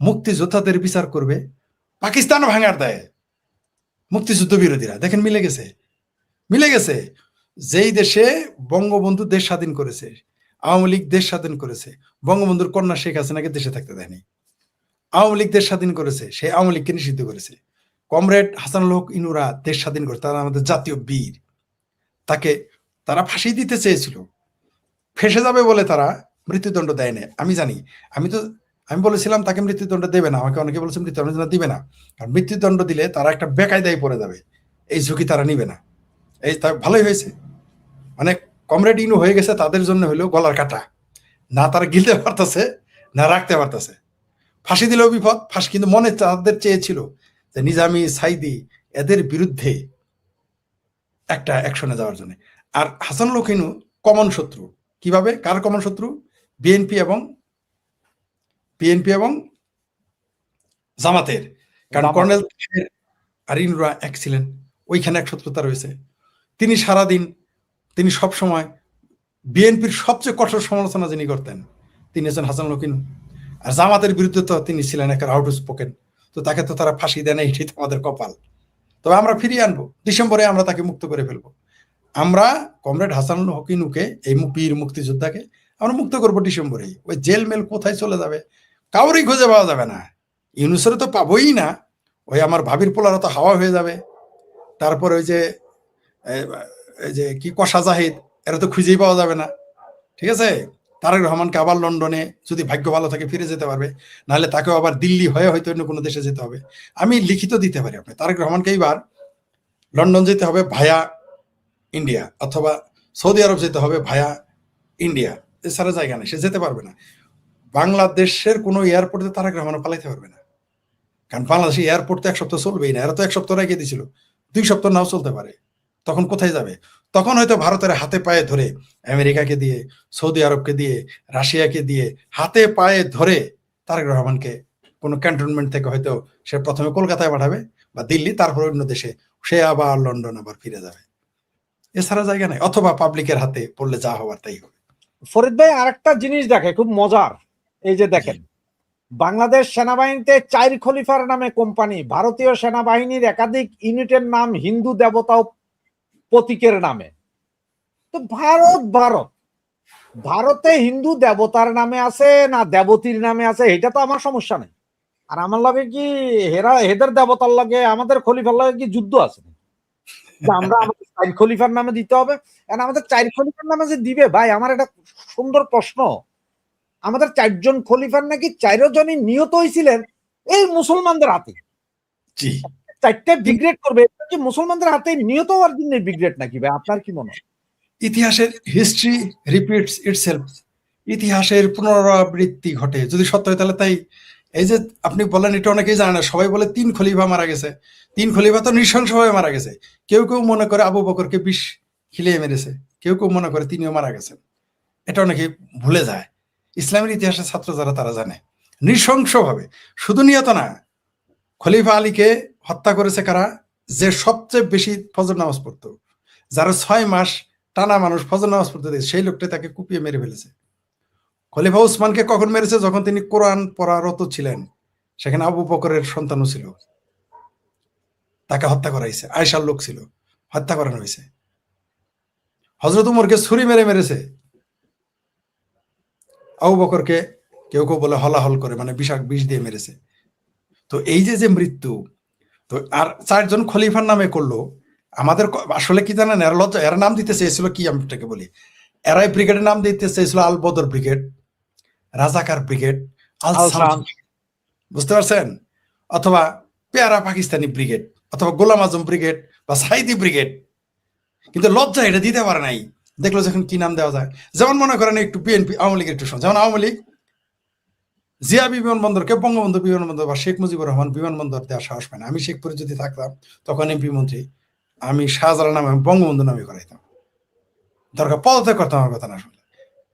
মুক্তিযোদ্ধাদের বিচার করবে পাকিস্তান ভাঙার দায়ে মুক্তিযুদ্ধ বিরোধীরা। দেখেন মিলে গেছে। যেই দেশে বঙ্গবন্ধু দেশ স্বাধীন করেছে, আওয়ামী লীগ দেশ স্বাধীন করেছে, বঙ্গবন্ধুর কন্যা শেখ হাসিনাকে দেশে থাকতে দেয়নি। আওয়ামী লীগ দেশ স্বাধীন করেছে, সে আওয়ামী লীগকে নিষিদ্ধ করেছে। কমরেড হাসানুল হক ইনুরা দেশ স্বাধীন করেছে, তারা আমাদের জাতীয় বীর। তাকে তারা ফাঁসি দিতে চেয়েছিল, ফেসে যাবে বলে তারা মৃত্যুদণ্ড দেয় না। আমি জানি, আমি বলেছিলাম তাকে মৃত্যুদণ্ড দেবে না, আমাকে অনেকে বলেছে মৃত্যুদণ্ড দিবে না, কারণ মৃত্যুদণ্ড দিলে তারা একটা বেকায়দায় পড়ে যাবে, এই ঝুঁকি তারা নিবে না। এই ভালোই হয়েছে, মানে কমরেড ইনু হয়ে গেছে তাদের জন্য হলো গলার কাটা, না তারা গিলতে পারতেছে না রাখতে পারতেছে। ফাঁসি দিলেও বিপদ, ফাঁসি কিন্তু মনে তাদের চেয়েছিল যে নিজামী, সাইদি এদের বিরুদ্ধে একটা অ্যাকশনে যাওয়ার জন্য। আর হাসানুল হক ইনু কমন শত্রু, কিভাবে, কার কমন শত্রু? বিএনপি এবং জামাতের। কারণ কর্নেল আর ইনুরা এক ছিলেন, ওইখানে এক শত্রুতা রয়েছে। তিনি সব সময় বিএনপির সবচেয়ে কঠোর সমালোচনা যিনি করতেন, তিনি হচ্ছেন হাসানুল হক ইনু। আর জামাতের বিরুদ্ধে তো তিনি ছিলেন একটা আউট স্পোকেন, তো তাকে তো তারা ফাঁসি দেয় না, এটাই তো আমাদের কপাল। তবে আমরা ফিরিয়ে আনবো, ডিসেম্বরে আমরা তাকে মুক্ত করে ফেলবো। আমরা কমরেড হাসানুল হক ইনুকে, এই বীর মুক্তিযোদ্ধাকে আমরা মুক্ত করবো ডিসেম্বরে। ওই জেল মেল কোথায় চলে যাবে কাউরই খুঁজে পাওয়া যাবে না, ইউনুসের তো পাবোই না, ওই আমার ভাবির পোলারা তো হাওয়া হয়ে যাবে। তারপর ওই যে কি কষা জাহিদ, এরা তো খুঁজেই পাওয়া যাবে না, ঠিক আছে। তারেক রহমানকে আবার লন্ডনে যদি ভাগ্য ভালো থাকে ফিরে যেতে পারবে, নাহলে তাকেও আবার দিল্লি হয়ে হয়তো অন্য কোনো দেশে যেতে হবে। আমি লিখিত দিতে পারি আপনি, তারেক রহমানকে এইবার লন্ডন যেতে হবে ভায়া ইন্ডিয়া, অথবা সৌদি আরব যেতে হবে ভায়া ইন্ডিয়া, এছাড়া জায়গা নেই, সে যেতে পারবে না। বাংলাদেশের কোনো এয়ারপোর্টে তারেক রহমান পালাইতে পারবে না, কারণ বাংলাদেশে এয়ারপোর্ট তো এক সপ্তাহ চলবেই না। এরা তো এক সপ্তাহ রেখে দিয়েছিল, 2 সপ্তাহ নাও চলতে পারে। তখন কোথায় যাবে? তখন হয়তো ভারতের হাতে পায়ে ধরে, আমেরিকাকে দিয়ে, সৌদি আরবকে দিয়ে, রাশিয়াকে দিয়ে হাতে পায়ে ধরে তারেক রহমানকে কোনো ক্যান্টনমেন্ট থেকে হয়তো সে প্রথমে কলকাতায় পাঠাবে বা দিল্লি, তারপর অন্য দেশে, সে আবার লন্ডন আবার ফিরে যাবে। এছাড়া জায়গা নেই, অথবা পাবলিকের হাতে পড়লে যা হওয়ার তাই হবে। ফরিদ ভাই, আরেকটা জিনিস দেখে খুব মজার, এই যে দেখেন বাংলাদেশ সেনাবাহিনীতে 4 খলিফার নামে কোম্পানি, ভারতীয় সেনাবাহিনীর একাধিক ইউনিটের নাম হিন্দু দেবতা ও প্রতীকের নামে। তো ভারতে হিন্দু দেবতার নামে আছে না দেবতীর নামে আছে, এটা তো আমার সমস্যা নেই। আর আমার লাগে কি হেদের দেবতার লাগে আমাদের খলিফার লাগে কি যুদ্ধ আছে? আমরা আমাদের 4 খলিফার নামে দিতে হবে। আমাদের 4 খলিফার নামে যে দিবে, ভাই আমার একটা সুন্দর প্রশ্ন, আমাদের 4 জন খলিফার নাকি 4 জনই নিহত হয়েছিলেন এই মুসলমানদের হাতে। 4টে ব্রিগেড করবে, এটা কি মুসলমানদের হাতে নিহত হওয়ার জন্য ব্রিগেড নাকি ভাই? আপনার কি মনে হয়? ইতিহাসের হিস্ট্রি রিপিটস ইটসেলফ, ইতিহাসের পুনরাবৃত্তি ঘটে। যদি সত্য হয় তাহলে তাই। এই যে আপনি বলেন, এটা অনেকেই জানে না, সবাই বলে 3 খলিফা মারা গেছে, 3 খলিফা তো নৃশংসভাবে মারা গেছে। কেউ কেউ মনে করে আবু বকরকে বিষ খিলিয়ে মেরেছে, কেউ কেউ মনে করে তিনিও মারা গেছেন। এটা অনেকে ভুলে যায়। ইসলামের ইতিহাসের ছাত্র যারা, তারা জানে নৃশংসভাবে। শুধু নিহত না, খলিফা আলীকে হত্যা করেছে কারা? যে সবচেয়ে বেশি ফজর নামাজ পড়তো, যারা 6 মাস টানা মানুষ ফজর নামাজ পড়তে দিয়েছে, সেই লোকটা তাকে কুপিয়ে মেরে ফেলেছে। খলিফা উসমানকে কখন মেরেছে? যখন তিনি কোরআন পড়ারত ছিলেন, সেখানে আবু বকরের সন্তানও ছিল, তাকে হত্যা করা হয়েছে। আয়েশার লোক ছিল, হত্যা করানো হয়েছে। হযরত উমরকে ছুরি মেরে মেরেছে। আবু বকরকে কেউ কেউ বলে হলাহল করে, মানে বিষ দিয়ে মেরেছে। তো এই যে মৃত্যু, তো আর 4 জন খলিফার নামে করলো। আমাদের আসলে কি জানেন, এরা লজ্জা, এরা নাম দিতে চেয়েছিল কি, আমি এটাকে বলি, এরাই ব্রিগেডের নাম দিতে চেয়েছিল আল বদর ব্রিগেড, রাজাকার ব্রিগেড, আল সালাম, বুঝতে পারছেন? অথবা পেয়ারা পাকিস্তানি ব্রিগেড, অথবা গোলাম আজম ব্রিগেড বা সাইদি ব্রিগেড। কিন্তু লজ্জা এটা দিতে পারে নাই। দেখলো যখন কি নাম দেওয়া যায়। যেমন মনে করেন একটু বিএনপি, আওয়ামী লীগের একটু যেমন আওয়ামী লীগ জিয়া বিমানবন্দরকে বঙ্গবন্ধু বিমানবন্দর বা শেখ মুজিবুর রহমান বিমানবন্দর দেওয়ার সাহস পায় না। আমি শেখপুরে যদি থাকতাম, তখন এমপি মন্ত্রী, আমি শাহজালাল নামে বঙ্গবন্ধু নামে করাইতাম, দরকার পদত্যাগ করতাম, আমার কথা না শুনলে।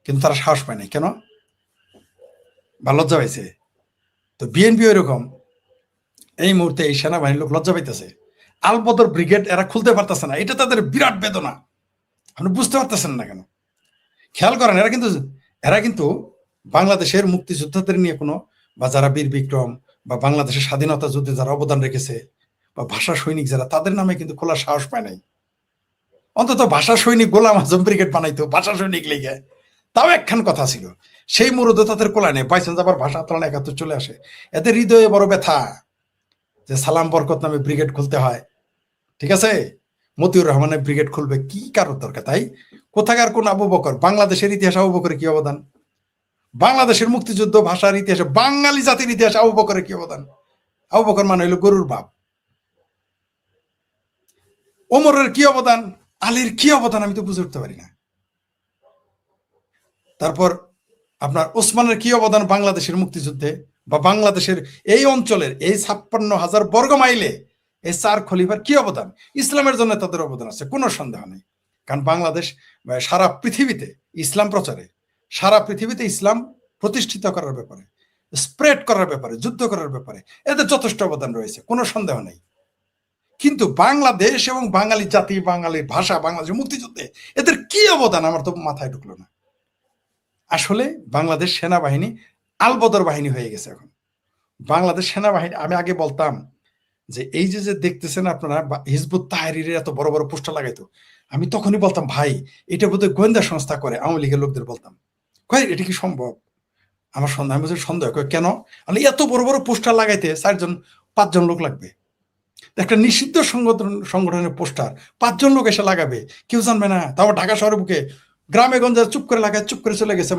কিন্তু তারা সাহস পায় নাই, কেন? বা লজ্জা পাইছে। তো বিএনপি ওইরকম, এই মুহূর্তে এই সেনাবাহিনীর লোক লজ্জা পাইতেছে। আলবদর ব্রিগেড এরা খুলতে পারতেছে না, এটা তাদের বিরাট বেদনা। আপনি বুঝতে পারতেছেন না কেন? খেয়াল করেন, এরা কিন্তু বাংলাদেশের মুক্তিযোদ্ধাদের নিয়ে কোনো, বা যারা বীর বিক্রম বা বাংলাদেশের স্বাধীনতা যুদ্ধে যারা অবদান রেখেছে, বা ভাষা সৈনিক যারা, তাদের নামে কিন্তু খোলার সাহস পায় নাই। অন্তত ভাষা সৈনিক গোলাম আজম ব্রিগেড বানাইতো, ভাষা সৈনিক লেগে, তাও একখান কথা ছিল। সেই মুরুদ তাদের কোলা নেই, বাইচান্স আবার ভাষা আন্দোলন 71 চলে আসে। এদের হৃদয়ে বড় ব্যথা যে সালাম বরকত নামে ব্রিগেড খুলতে হয়। ঠিক আছে, মতিউর রহমানের ব্রিগেড খুলবে, কি কারোর দরকার? তাই কোথাকার কোন আবু বকর? বাংলাদেশের ইতিহাসে আবু বকরের কি অবদান? বাংলাদেশের মুক্তিযুদ্ধ ভাষার ইতিহাসে, বাঙালি জাতির ইতিহাসে আবু বকরের কি অবদান? আবু বকর মানে হইল গরুর বাপ। ওমরের কি অবদান? আলীর কি অবদান? আমি তো বুঝে উঠতে পারি না। তারপর আপনার ওসমানের কি অবদান বাংলাদেশের মুক্তিযুদ্ধে, বা বাংলাদেশের এই অঞ্চলের এই 56,000 বর্গ মাইলে এই 4 খলিফার কি অবদান? ইসলামের জন্য তাদের অবদান আছে, কোনো সন্দেহ নেই। কারণ বাংলাদেশ সারা পৃথিবীতে ইসলাম প্রচারে, সারা পৃথিবীতে ইসলাম প্রতিষ্ঠিত করার ব্যাপারে, স্প্রেড করার ব্যাপারে, যুদ্ধ করার ব্যাপারে এদের যথেষ্ট অবদান রয়েছে, কোনো সন্দেহ নেই। কিন্তু বাংলাদেশ এবং বাঙালি জাতি, বাঙালির ভাষা, বাংলাদেশের মুক্তিযুদ্ধে এদের কি অবদান আমার তো মাথায় ঢুকলো না। আসলে বাংলাদেশ সেনাবাহিনী আলবদর বাহিনী হয়ে গেছে এখন। বাংলাদেশ সেনাবাহিনী, আমি আগে বলতাম যে এই যে দেখতেছেন আপনারা, হিজবুত তাহরিরের এত বড় বড় পোস্টার লাগাইতো, আমি তখনই বলতাম ভাই এটা বোধহয় গোয়েন্দা সংস্থা করে। আওয়ামী লীগের লোকদের বলতাম, কয় এটা কি সম্ভব? আমার সন্দেহ, আমি বলছি সন্দেহ, কেন? এত বড় বড় পোস্টার লাগাইতে 4-5 জন লোক লাগবে। একটা নিষিদ্ধ সংগঠনের পোস্টার 5 জন লোক এসে লাগাবে, কেউ জানবে না। তারপর ঢাকা শহরের বুকে গ্রামে গঞ্জে চুপ করে লাগায়, চুপ করে চলে গেছে।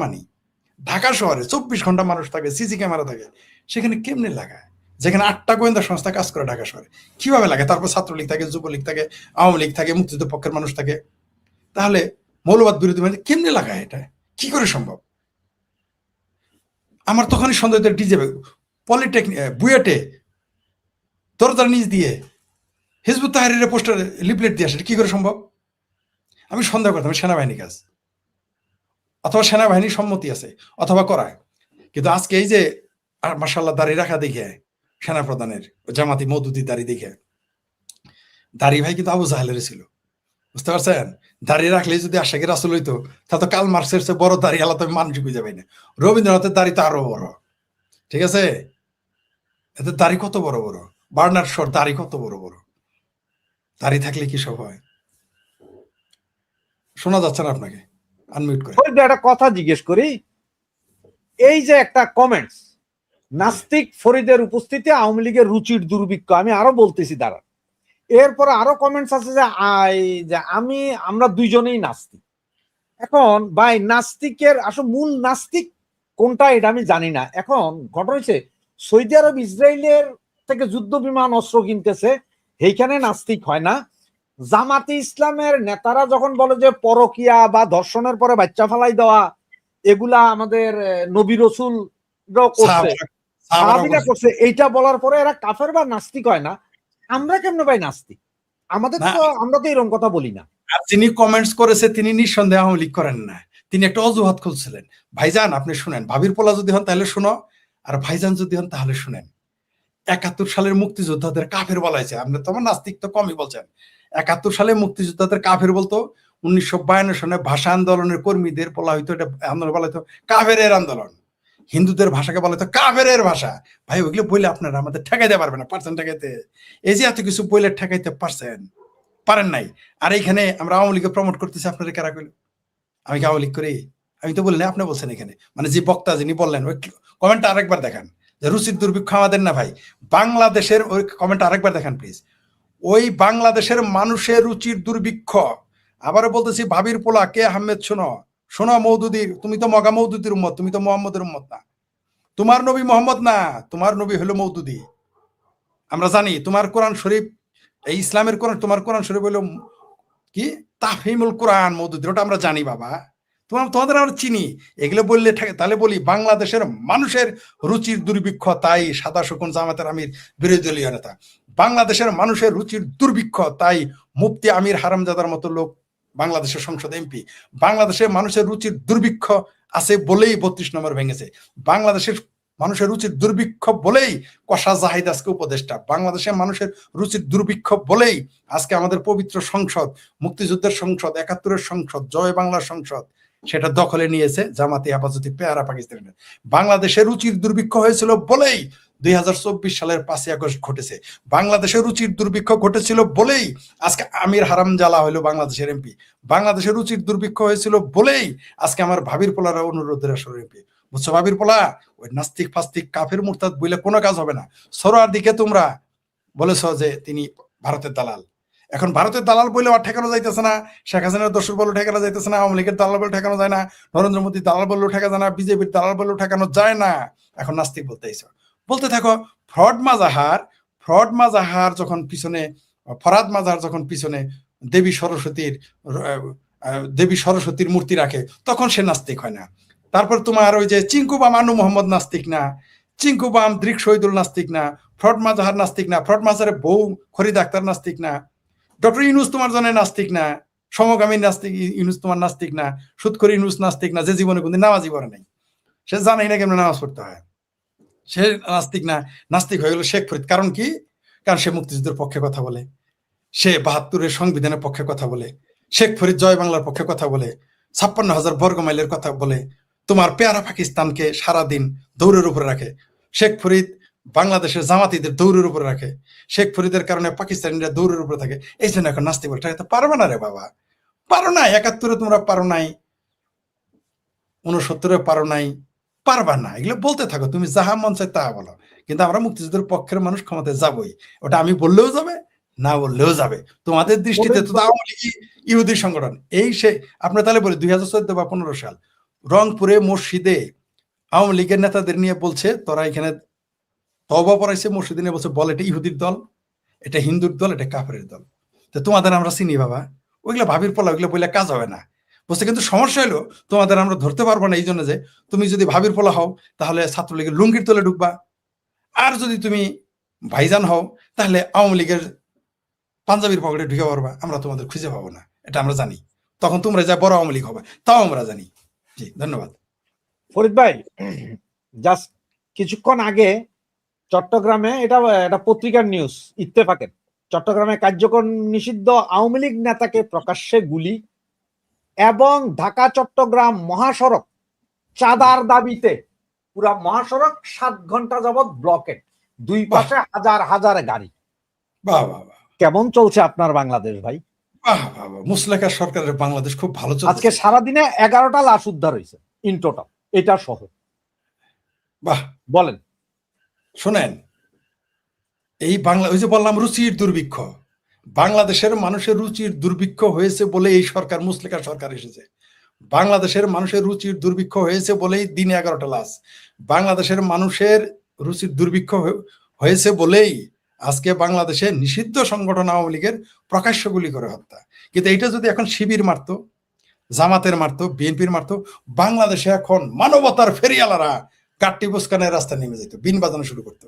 ঢাকা শহরে 24 ঘন্টা মানুষ থাকে, সিসি ক্যামেরা থাকে, সেখানে কেমনে লাগায়? যেখানে 8টা গোয়েন্দা সংস্থা কাজ করে ঢাকা শহরে, কিভাবে লাগে? তারপর ছাত্রলীগ থাকে, যুবলীগ থাকে, আওয়ামী লীগ থাকে, মুক্তিযুদ্ধ পক্ষের মানুষ থাকে, তাহলে মৌলবাদ বিরোধী মানে কেমনে লাগায়? এটা কি করে সম্ভব? আমার তখনই সন্দেহ ডিজে পলিটেকনিক বুয়েটে দরজার নিচ দিয়ে হিজবুত তাহরিরের পোস্টার লিফলেট দিয়ে আসে, কি করে সম্ভব? আমি সন্দেহ করতাম সেনাবাহিনী কাজ, অথবা সেনাবাহিনীর সম্মতি আছে, অথবা করায়। কিন্তু আজকে এই যে মাশাআল্লাহ দাড়ি রাখা দেখে সেনাপ্রধানের জামাতি মওদুদি দাড়ি দেখে, দাড়ি ভাই কিন্তু আবু জাহেলের ছিল, বুঝতে পারছেন? দাড়ি রাখলে যদি আশাকে রাসূল হইতো, তা তো কাল মার্কসের চেয়ে বড় দাড়ি আলাদা মানুষ খুঁজে পাই না। রবীন্দ্রনাথের দাড়ি তো আরো বড়, ঠিক আছে? এদের দাড়ি কত বড় বড়, বার্নার্ড শর দাড়ি কত বড় বড়। দাড়ি থাকলে কি সব হয়? শোনা যাচ্ছে না আপনাকে? আনমিউট করে একটা কথা জিজ্ঞেস করি। এই যে একটা কমেন্টস, নাস্তিক ফরিদের উপস্থিতি আওয়ামী লীগের রুচির দুর্ভিক্ষ, আমি আরো বলতেছি দাঁড়া। এরপরে আরো কমেন্টস আছে যে আমরা দুইজনেই নাস্তিক। এখন ভাই নাস্তিকের আসলে মূল নাস্তিক কোনটা এটা আমি জানি না। এখন ঘটনা হচ্ছে সৌদি আরব ইসরায়েলের থেকে যুদ্ধ বিমান অস্ত্র কিনতেছে, এইখানে নাস্তিক হয় না। জামাতে ইসলামের নেতারা যখন বলে যে পরকিয়া বা ধর্ষণের পরে বাচ্চা ফালাই দেওয়া, এগুলা আমাদের নবী রসুল করছে, সাহাবীরা করছে, এইটা বলার পরে এরা কাফের বা নাস্তিক হয় না। আমরা কেমনে ভাই নাস্তিক? আমরা তো এরকম কথা বলি না। আর যিনি কমেন্টস করেছে তিনি নিঃসন্দেহে আওয়ামী লীগ করেন না, তিনি একটা অজুহাত খুলছিলেন। ভাইজান আপনি শুনেন, ভাবির পোলা যদি হন তাহলে শুনো, আর ভাইজান যদি হন তাহলে শুনেন। 71 সালের মুক্তিযোদ্ধাদের কাফের বলা হয়েছে, আপনি তো নাস্তিক তো কমই বলছেন। 71 সালে মুক্তিযোদ্ধাদের কাফের বলতো, 1952 সালে ভাষা আন্দোলনের কর্মীদের বলা হইতো, এটা আন্দোলন বলা হইতো কাফেরের আন্দোলন। হিন্দুদের ভাষাকে বলা হইতো কাফেরের ভাষা। ভাই ওইগুলো বইলে আপনারা আমাদের ঠেকাইতে পারবেন না, পারছেন ঠেকাইতে? এই যে এত কিছু বইলে ঠেকাইতে পারেন নাই। আর এইখানে আমরা আওয়ামী লীগকে প্রমোট করতেছি, আপনারা কারা কইল? আমি কি আওয়ামী লীগ করি? আমি তো বলি না, আপনি বলছেন এখানে। মানে যে বক্তা যিনি বললেন, ওই কমেন্টটা আরেকবার দেখান, যে রুচির দুর্ভিক্ষ আমাদের না ভাই, বাংলাদেশের। ওই কমেন্টটা আরেকবার দেখান প্লিজ। ওই বাংলাদেশের মানুষের রুচির দুর্ভিক্ষ। আবারও বলতেছি, ভাবির পোলা কে আহমেদ, শোনো শোনো মওদুদির, তুমি তো মগা মওদুদির উম্মত, তুমি তো মোহাম্মদের উম্মত না। তোমার নবী মোহাম্মদ না, তোমার নবী হলো মওদুদি। আমরা জানি তোমার কোরআন শরীফ, এই ইসলামের কোরআন, তোমার কোরআন শরীফ হলো কি তাফহিমুল কোরআন মওদুদির, ওটা আমরা জানি বাবা। তোমাদের আমরা চিনি। এগুলো বললে তাহলে বলি বাংলাদেশের মানুষের রুচির দুর্ভিক্ষ, তাই সাদা শকুন জামাতের আমির বিরোধী দলীয় নেতা। বাংলাদেশের মানুষের রুচির দুর্ভিক্ষ, তাই মুফতি আমির হারামজাদার মতো লোক বাংলাদেশের সংসদ এমপি। বাংলাদেশের মানুষের রুচির দুর্ভিক্ষ আছে বলেই 32 নম্বর ভেঙেছে। বাংলাদেশের মানুষের রুচির দুর্ভিক্ষ বলেই কষা জাহিদ আজকে উপদেষ্টা। বাংলাদেশের মানুষের রুচির দুর্ভিক্ষ বলেই আজকে আমাদের পবিত্র সংসদ, মুক্তিযুদ্ধের সংসদ, 71-এর সংসদ, জয় বাংলার সংসদ, সেটা দখলে নিয়েছে জামাতি হেফাজতি পেয়ারা পাকিস্তানের। বাংলাদেশের রুচির দুর্ভিক্ষ হয়েছিল বলেই 2024 সালের 5ই আগস্ট ঘটেছে। বাংলাদেশের রুচির দুর্ভিক্ষ ঘটেছিল বলেই আজকে আমির হারামজালা হলো বাংলাদেশের এমপি। বাংলাদেশের রুচির দুর্ভিক্ষ হয়েছিল বলেই আজকে আমার ভাবির পোলারা অনুরোধের আসরে এমপি। বুঝছো ভাবির পোলা? ওই নাস্তিক ফাস্তিক কাফের মুরতাদ বইলে কোনো কাজ হবে না। সরোয়ার দিকে তোমরা বলেছ যে তিনি ভারতের দালাল। এখন ভারতের দালাল বলে আর ঠেকানো যাইতেছে না, শেখ হাসিনার দোসর বলেও ঠেকানো যাইতেছে না, আওয়ামী লীগের দালাল বলে ঠেকানো যায় না, নরেন্দ্র মোদী দালাল বলেও ঠেকা যায় না, বিজেপির দালাল বলেও ঠেকানো যায় না। এখন নাস্তিক বলতে থাকো। ফ্রড মাজাহার যখন পিছনে, ফরাদ মাজাহার যখন পিছনে দেবী সরস্বতীর মূর্তি রাখে, তখন সে নাস্তিক হয় না। তারপর তোমার ওই যে চিঙ্কু বাম আনু মোহাম্মদ নাস্তিক না, চিঙ্কু বাম দৃক শহীদুল নাস্তিক না, ফ্রড মাজাহার নাস্তিক না, ফ্রড মাজাহারের বউ খরিদ আক্তার নাস্তিক না, ডক্টর ইউনুস তোমার জন্য নাস্তিক না, সমগামী নাস্তিক ইউনুস তোমার নাস্তিক না, সুদখোর ইউনুস নাস্তিক না, যে জীবনে কোনদিন নামাজই পড়ে নাই, সে জানাই না কেমন নামাজ পড়তে হয়, সে নাস্তিক না। নাস্তিক হয়ে গেল শেখ ফরিদ। কারণ কি? কারণ সে মুক্তিযুদ্ধের পক্ষে কথা বলে, সে 72-এর সংবিধানের পক্ষে কথা বলে, শেখ ফরিদ জয় বাংলার পক্ষে কথা বলে, 56,000 বর্গ মাইলের কথা বলে, তোমার পেয়ারা পাকিস্তানকে সারাদিন দৌড়ের উপরে রাখে। শেখ ফরিদ বাংলাদেশের জামাতিদের দৌড়ের উপরে রাখে। শেখ ফরিদের কারণে পাকিস্তানিরা দৌড়ের উপরে থাকে। এই জন্য এখন নাস্তিক বলে ঠেকাতে পারবে না রে বাবা, পারো না। 71-এ তোমরা পারো নাই, 69-এ পারো নাই, পারবা না। এগুলো বলতে থাকো, তুমি যাহা মন চায় তাহা বলো। কিন্তু আমরা মুক্তিযুদ্ধের পক্ষের মানুষ ক্ষমতায় যাবই, ওটা আমি বললেও যাবে, না বললেও যাবে। তোমাদের দৃষ্টিতে তো আওয়ামী লীগ ইহুদি সংগঠন। এই সে আপনার তাহলে বলি 2014 বা 15 সাল রংপুরে মসজিদে আওয়ামী লীগের নেতাদের নিয়ে বলছে তোরা এখানে তওবা পড়াইছে মসজিদে নিয়ে বলছে, বল এটা ইহুদির দল, এটা হিন্দুর দল, এটা কাফেরের দল। তো তোমাদের আমরা চিনি বাবা, ওইগুলো ভাবির পোলা, ওইগুলো বললে কাজ হবে না বলছে। কিন্তু সমস্যা হলো তোমাদের আমরা ধরতে পারবো না, এই জন্য যে তুমি যদি ভাবির পোলা হও তাহলে ছাত্রলীগের লুঙ্গির তলে ঢুকবা, আর যদি তুমি ভাইজান হও তাহলে আওয়ামী লীগের পাঞ্জাবির পকেটে ঢুকে পারবা, আমরা তোমাদের খুঁজে পাবো না, এটা আমরা জানি। তখন তোমরা যা বড় আওয়ামী লীগ হবে, তাও আমরা জানি। জি, ধন্যবাদ। ফরিদ ভাই, জাস্ট কিছুক্ষণ আগে চট্টগ্রামে, এটা একটা পত্রিকার নিউজ, ইত্তেফাকের, চট্টগ্রামে কার্যকর নিষিদ্ধ আওয়ামী লীগ নেতাকে প্রকাশ্যে গুলি, এবং ঢাকা চট্টগ্রাম মহাসড়ক চাঁদার দাবিতে পুরা মহাসড়ক 7 ঘন্টা যাবৎ ব্লকেড, দুই পাশে হাজার হাজার গাড়ি। বাহ বাহ বাহ, কেমন চলছে আপনার বাংলাদেশ ভাই? বাহ বাহ বাহ, মুসলেকা সরকারের বাংলাদেশ খুব ভালো চলছে। আজকে সারাদিনে 11টা লাশ উদ্ধার হয়েছে ইন টোটাল, এটা সহ। বাহ, বলেন। শোনেন, এই বাংলা, ওই যে বললাম রুচির দুর্ভিক্ষ, বাংলাদেশের মানুষের রুচির দুর্ভিক্ষ হয়েছে বলে এই সরকার, মুসলেকা সরকার এসেছে। বাংলাদেশের মানুষের রুচির দুর্ভিক্ষ হয়েছে বলেই দিনে 11টা লাশ। বাংলাদেশের মানুষের রুচির দুর্ভিক্ষ হয়েছে বলেই আজকে বাংলাদেশে নিষিদ্ধ সংগঠন আওয়ামী লীগের প্রকাশ্য গুলি করে হত্যা। কিন্তু এইটা যদি এখন শিবির মারতো, জামাতের মারতো, বিএনপির মারতো, বাংলাদেশে এখন মানবতার ফেরিয়ালারা কাট্টি বুসকানের রাস্তা নেমে যেত, বিন বাজানো শুরু করতো,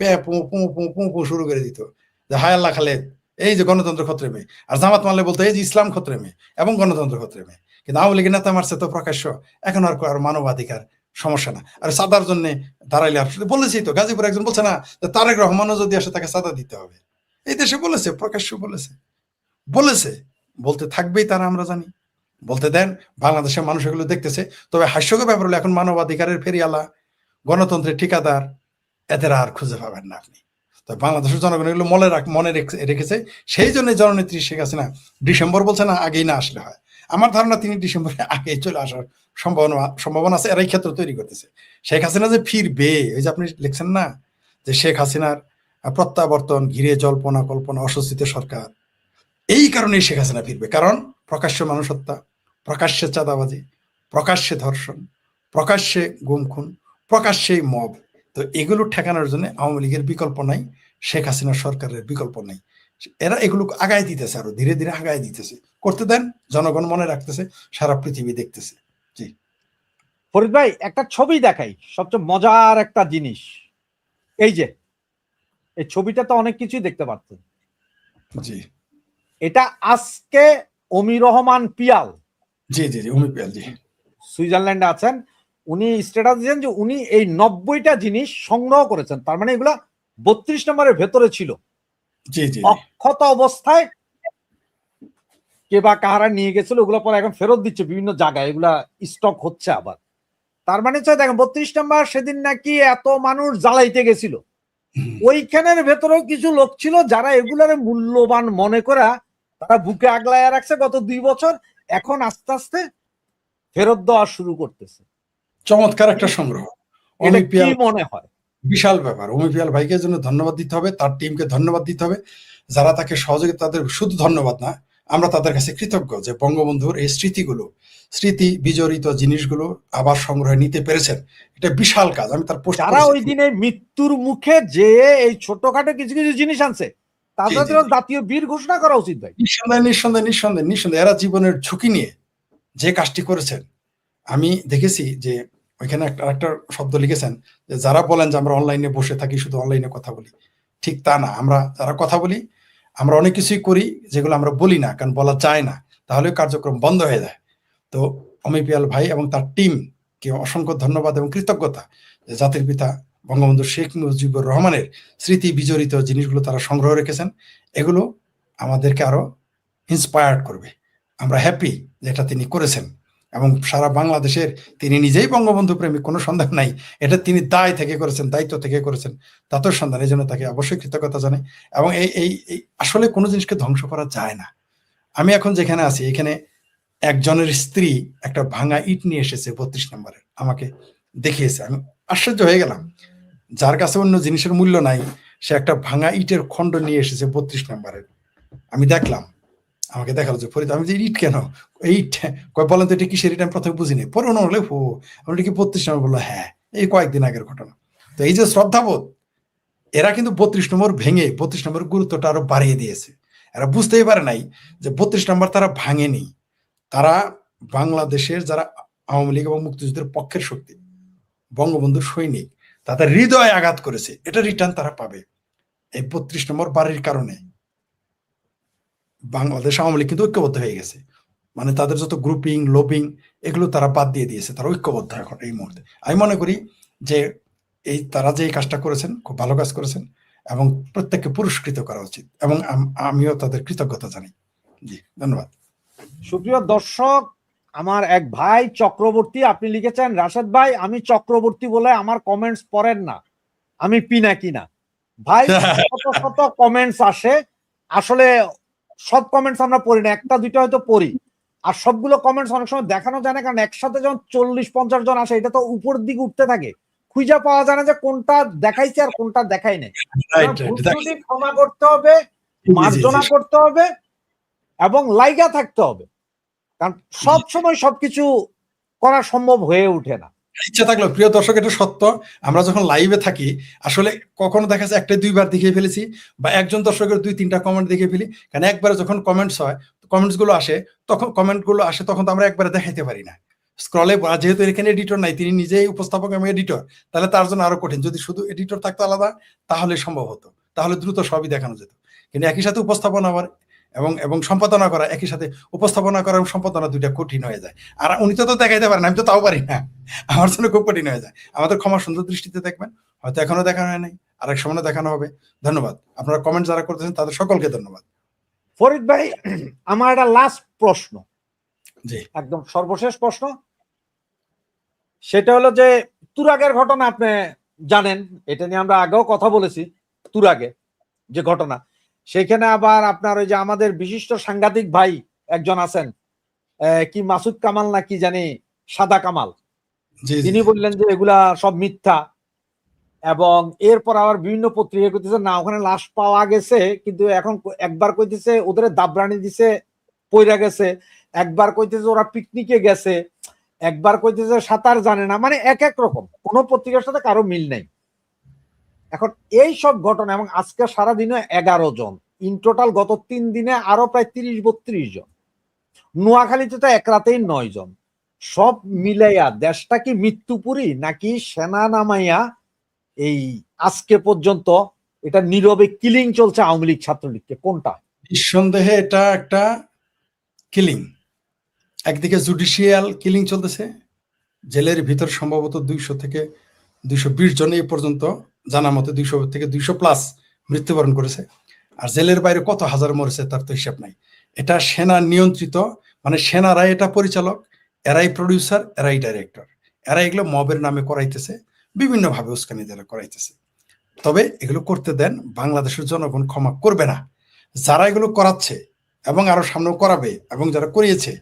পে পু পু পু পু পু শুরু করে দিত, যে হায় আল্লাহ খালেদ, এই যে গণতন্ত্র খতরে মেয়ে। আর জামাত মারলে বলতো এই যে ইসলাম খতরে মেয়ে এবং গণতন্ত্র খতরে মেয়ে। কিন্তু আওয়ামী লীগের নেতা মারছে তো প্রকাশ্য, এখন আর মানবাধিকার সমস্যা না। আর সাদার জন্য দাঁড়াইলে আর বলেছি তো, গাজীপুর একজন বলছে না যে তারেক রহমানও যদি আসে তাকে সাদা দিতে হবে, এই দেশে বলেছে, প্রকাশ্য বলেছে, বলতে থাকবেই তারা, আমরা জানি। বলতে দেন, বাংলাদেশের মানুষ এগুলো দেখতেছে। তবে হাস্যকর ব্যাপার হলো এখন মানবাধিকারের ফেরিয়ালা, গণতন্ত্রের ঠিকাদার, এদের আর খুঁজে পাবেন না আপনি। তো বাংলাদেশের জনগণ এগুলো মনে রেখেছে। সেই জন্য জননেত্রী শেখ হাসিনা ডিসেম্বর বলছে না, আগেই না আসলে হয়। আমার ধারণা তিনি ডিসেম্বরে আগেই চলে আসার সম্ভাবনা আছে, এরাই ক্ষেত্র তৈরি করতেছে। শেখ হাসিনা যে ফিরবে, ওই যে আপনি লিখছেন না যে শেখ হাসিনার প্রত্যাবর্তন ঘিরে জল্পনা কল্পনা, অস্বস্তিতে সরকার, এই কারণেই শেখ হাসিনা ফিরবে। কারণ প্রকাশ্যে মানুষ হত্যা, প্রকাশ্যে চাঁদাবাজি, প্রকাশ্যে ধর্ষণ, প্রকাশ্যে গুম খুন, প্রকাশ্যে মব। তো এগুলো ঠেকানোর জন্য আওয়ামী লীগের বিকল্প নাই, শেখ হাসিনা সরকারের বিকল্প নাই। এরা এগুলো আগায় দিতেছে, আরো ধীরে ধীরে আগায় দিতেছে। করতে দেন, জনগণ মনে রাখতেছে, সারা পৃথিবী দেখতেছে। জি ফরিদ ভাই, একটা ছবি দেখাই, সবচেয়ে মজার একটা জিনিস। এই যে এই ছবিটা তো অনেক কিছুই দেখতে পাচ্ছেন। জি, এটা আজকে অমি রহমান পিয়াল, জি জি জি, অমি পিয়াল জি, সুইজারল্যান্ডে আছেন। উনি স্ট্যাটাস দিয়েছেন যে উনি এই 90টা জিনিস সংগ্রহ করেছেন। তার মানে এগুলা 32 নম্বরের ভেতরে ছিল, জি জি, অক্ষত অবস্থায়, কে বা কাহারা নিয়ে গেছিল, ওগুলো পরে এখন ফেরত দিচ্ছে বিভিন্ন জায়গায়, এগুলা স্টক হচ্ছে আবার। তার মানে দেখেন 32 নম্বর সেদিন নাকি এত মানুষ জ্বালাইতে গেছিল, ওইখানের ভেতরেও কিছু লোক ছিল যারা এগুলার মূল্যবান মনে করা তারা বুকে আগলায় রাখছে গত 2 বছর, এখন আস্তে আস্তে ফেরত দেওয়া শুরু করতেছে। চমৎকার একটা সংগ্রহ। এটা কি মনে হয়? বিশাল ব্যাপার। অমি পিয়াল ভাইকে জন্য ধন্যবাদ দিতে হবে, তার টিমকে ধন্যবাদ দিতে হবে, যারা তাকে সহযোগিতা, তাদের শুধু ধন্যবাদ না, আমরা তাদের কাছে কৃতজ্ঞ যে বঙ্গবন্ধুর এই স্মৃতি বিজড়িত জিনিসগুলো আবার সংগ্রহে নিতে পেরেছেন। এটা বিশাল কাজ। আমি তার পোস্ট, যারা ওই দিনে মৃত্যুর মুখে যে এই ছোটখাটো কিছু কিছু জিনিস আনছে, তাদের জাতীয় বীর ঘোষণা করা উচিত ভাই। নিঃসন্দেহে এরা জীবনের ঝুঁকি নিয়ে যে কাজটি করেছেন। আমি দেখেছি যে ওইখানে একটা শব্দ লিখেছেন যে যারা বলেন যে আমরা অনলাইনে বসে থাকি, শুধু অনলাইনে কথা বলি, ঠিক তা না। আমরা যারা কথা বলি, আমরা অনেক কিছুই করি যেগুলো আমরা বলি না, কারণ বলা যায় না, তাহলে কার্যক্রম বন্ধ হয়ে যায়। তো অমি পিয়াল ভাই এবং তার টিমকে অসংখ্য ধন্যবাদ এবং কৃতজ্ঞতা, যে জাতির পিতা বঙ্গবন্ধু শেখ মুজিবুর রহমানের স্মৃতি বিজড়িত জিনিসগুলো তারা সংগ্রহ রেখেছেন। এগুলো আমাদেরকে আরো ইন্সপায়ার্ড করবে। আমরা হ্যাপি যে এটা তিনি করেছেন, এবং সারা বাংলাদেশের, তিনি নিজেই বঙ্গবন্ধু প্রেমিক, কোনো সন্দেহ নাই, এটা তিনি দায়িত্ব থেকে করেছেন, তাতেও সন্ধান। এই জন্য তাকে অবশ্যই কৃতজ্ঞতা জানাই। এবং এই আসলে কোনো জিনিসকে ধ্বংস করা যায় না। আমি এখন যেখানে আছি, এখানে একজনের স্ত্রী একটা ভাঙা ইট নিয়ে এসেছে 32 নম্বরের, আমাকে দেখিয়েছে। আমি আশ্চর্য হয়ে গেলাম, যার কাছে অন্য জিনিসের মূল্য নাই, সে একটা ভাঙা ইটের খণ্ড নিয়ে এসেছে 32 নম্বরের। আমি দেখলাম, আমাকে দেখালো যে ফরিদ, আমি যে ইট কেন, ইট বলেন তো এটা কিসের ইট, আমি প্রথমে বুঝিনি, পরে ওনা হলে আমি কি 32 নম্বর বললো, হ্যাঁ, এই কয়েকদিন আগের ঘটনা। তো এই যে শ্রদ্ধাবোধ, এরা কিন্তু 32 নম্বর ভেঙে 32 নম্বর গুরুত্বটা আরো বাড়িয়ে দিয়েছে। এরা বুঝতেই পারে নাই যে 32 নম্বর তারা ভাঙেনি, তারা বাংলাদেশের যারা আওয়ামী লীগ এবং মুক্তিযুদ্ধের পক্ষের শক্তি, বঙ্গবন্ধু সৈনিক, তাদের হৃদয়ে আঘাত করেছে, এটা রিটার্ন তারা পাবে। এই 32 নম্বর বাড়ির কারণে বাংলাদেশ আওয়ামী লীগ কিন্তু ঐক্যবদ্ধ হয়ে গেছে, মানে তাদের যত গ্রুপিং লোপিং এগুলো তারা বাদ দিয়ে দিয়েছে, তারা ঐক্যবদ্ধ এখন এই মুহূর্তে। আমি মনে করি যে এই তারা যে এই কাজটা করেছেন খুব ভালো কাজ করেছেন এবং প্রত্যেককে পুরস্কৃত করা উচিত, এবং আমিও তাদের কৃতজ্ঞতা জানাই। জি, ধন্যবাদ। সুপ্রিয় দর্শক, আমার এক ভাই চক্রবর্তী, আপনি লিখেছেন রাশেদ ভাই আমি চক্রবর্তী বলে আমার কমেন্টস পড়েন না, আমি পিনাকি না। ভাই শত শত কমেন্টস আসে, আসলে সব কমেন্টস আমরা পড়ি না, একটা দুইটা হয়তো পড়ি, আর সবগুলো কমেন্টস অনেক সময় দেখানো যায় না, কারণ একসাথে যখন 40-50 জন আসে এটা তো উপর দিকে উঠতে থাকে, খুঁজে পাওয়া যায় না যে কোনটা দেখাইছে আর কোনটা দেখাই নাই। ক্ষমা করতে হবে, মার্জনা করতে হবে এবং লাইগা থাকতে হবে, কারণ সব সময় সবকিছু করা সম্ভব হয়ে ওঠে না। ইচ্ছা থাকলো, প্রিয় দর্শক, এটা সত্য, আমরা যখন লাইভে থাকি আসলে কখনো দেখা যাচ্ছে একটা দুইবার দেখিয়ে ফেলেছি, বা একজন দর্শকের 2-3টা কমেন্ট দেখিয়ে ফেলি, কারণ একবারে যখন কমেন্টস হয়, কমেন্টস গুলো আসে তখন তো আমরা একবারে দেখাইতে পারি না স্ক্রলে, যেহেতু এখানে এডিটর নাই, তিনি নিজেই উপস্থাপক এবং এডিটর, তাহলে তার জন্য আরো কঠিন। যদি শুধু এডিটর থাকতো আলাদা তাহলে সম্ভব হতো, তাহলে দ্রুত সবই দেখানো যেত, কিন্তু একই সাথে উপস্থাপনা আবার এবং সম্পাদনা করা, একই সাথে উপস্থাপনা করা এবং সম্পাদনা দুইটা কঠিন হয়ে যায়। আর উনি তো দেখাইতে পারেন, আমি তো তাও পারি না, আমার জন্য খুব কঠিন হয়ে যায়। আমাদের ক্ষমা সুন্দর দৃষ্টিতে দেখবেন, হয়তো এখনো দেখানো হয় নাই, আরেক সময় দেখানো হবে। ধন্যবাদ। আপনারা কমেন্ট যারা করতেছেন তাদের সকলকে ধন্যবাদ। ফরিদ ভাই, আমার একটা লাস্ট প্রশ্ন, জি, একদম সর্বশেষ প্রশ্ন, সেটা হলো যে তুরাগের ঘটনা আপনি জানেন, এটা নিয়ে আমরা আগেও কথা বলেছি। তুরাগে যে ঘটনা, সেখানে আবার আপনার ওই যে আমাদের বিশিষ্ট সাংঘাতিক ভাই একজন আছেন, কি মাসুদ কামাল না কি জানি, সাদা কামাল, তিনি বললেন যে এগুলা সব মিথ্যা, এবং এরপর আবার বিভিন্ন পত্রিকা কইতেছে না ওখানে লাশ পাওয়া গেছে, কিন্তু এখন একবার কইতেছে ওদের দাবরানি দিছে পইরা গেছে, একবার কইতেছে ওরা পিকনিকে গেছে, একবার কইতেছে সাঁতার জানে না, মানে এক এক রকম, কোন পত্রিকার সাথে কারো মিল নাই। এখন এই সব ঘটনা, এবং আজকে সারাদিনে 11 জন, ইন টোটাল গত 3 দিনে আরো প্রায় 30-32 জন, নোয়াখালীতে তো এক রাতেই 9 জন, সব মিলাইয়া দেশটা কি মৃত্যুপুরী নাকি সেনা নামাইয়া এই আজকে পর্যন্ত এটা নীরবে কিলিং চলছে আওয়ামী লীগ ছাত্রলীগকে, কোনটা? নিঃসন্দেহে এটা একটা কিলিং। একদিকে জুডিশিয়াল কিলিং চলতেছে, জেলের ভিতর সম্ভবত 200 থেকে 220 জন এই পর্যন্ত জানা মতে 200 থেকে 200+ মৃত্যুবরণ করেছে, আর জেলের বাইরে কত হাজার মরেছে তার তো হিসাব নাই। এটা সেনা নিয়ন্ত্রিত, মানে সেনারাই এটা পরিচালক, এরাই প্রডিউসার, এরাই ডাইরেক্টর, এরা এগুলো মবের নামে করাইতেছে, বিভিন্নভাবে উস্কানি দ্বারা করাইতেছে। তবে এগুলো করতে দেন, বাংলাদেশের জনগণ ক্ষমা করবে না। যারা এগুলো করাচ্ছে এবং আরো সামনেও করাবে, এবং যারা করিয়েছে,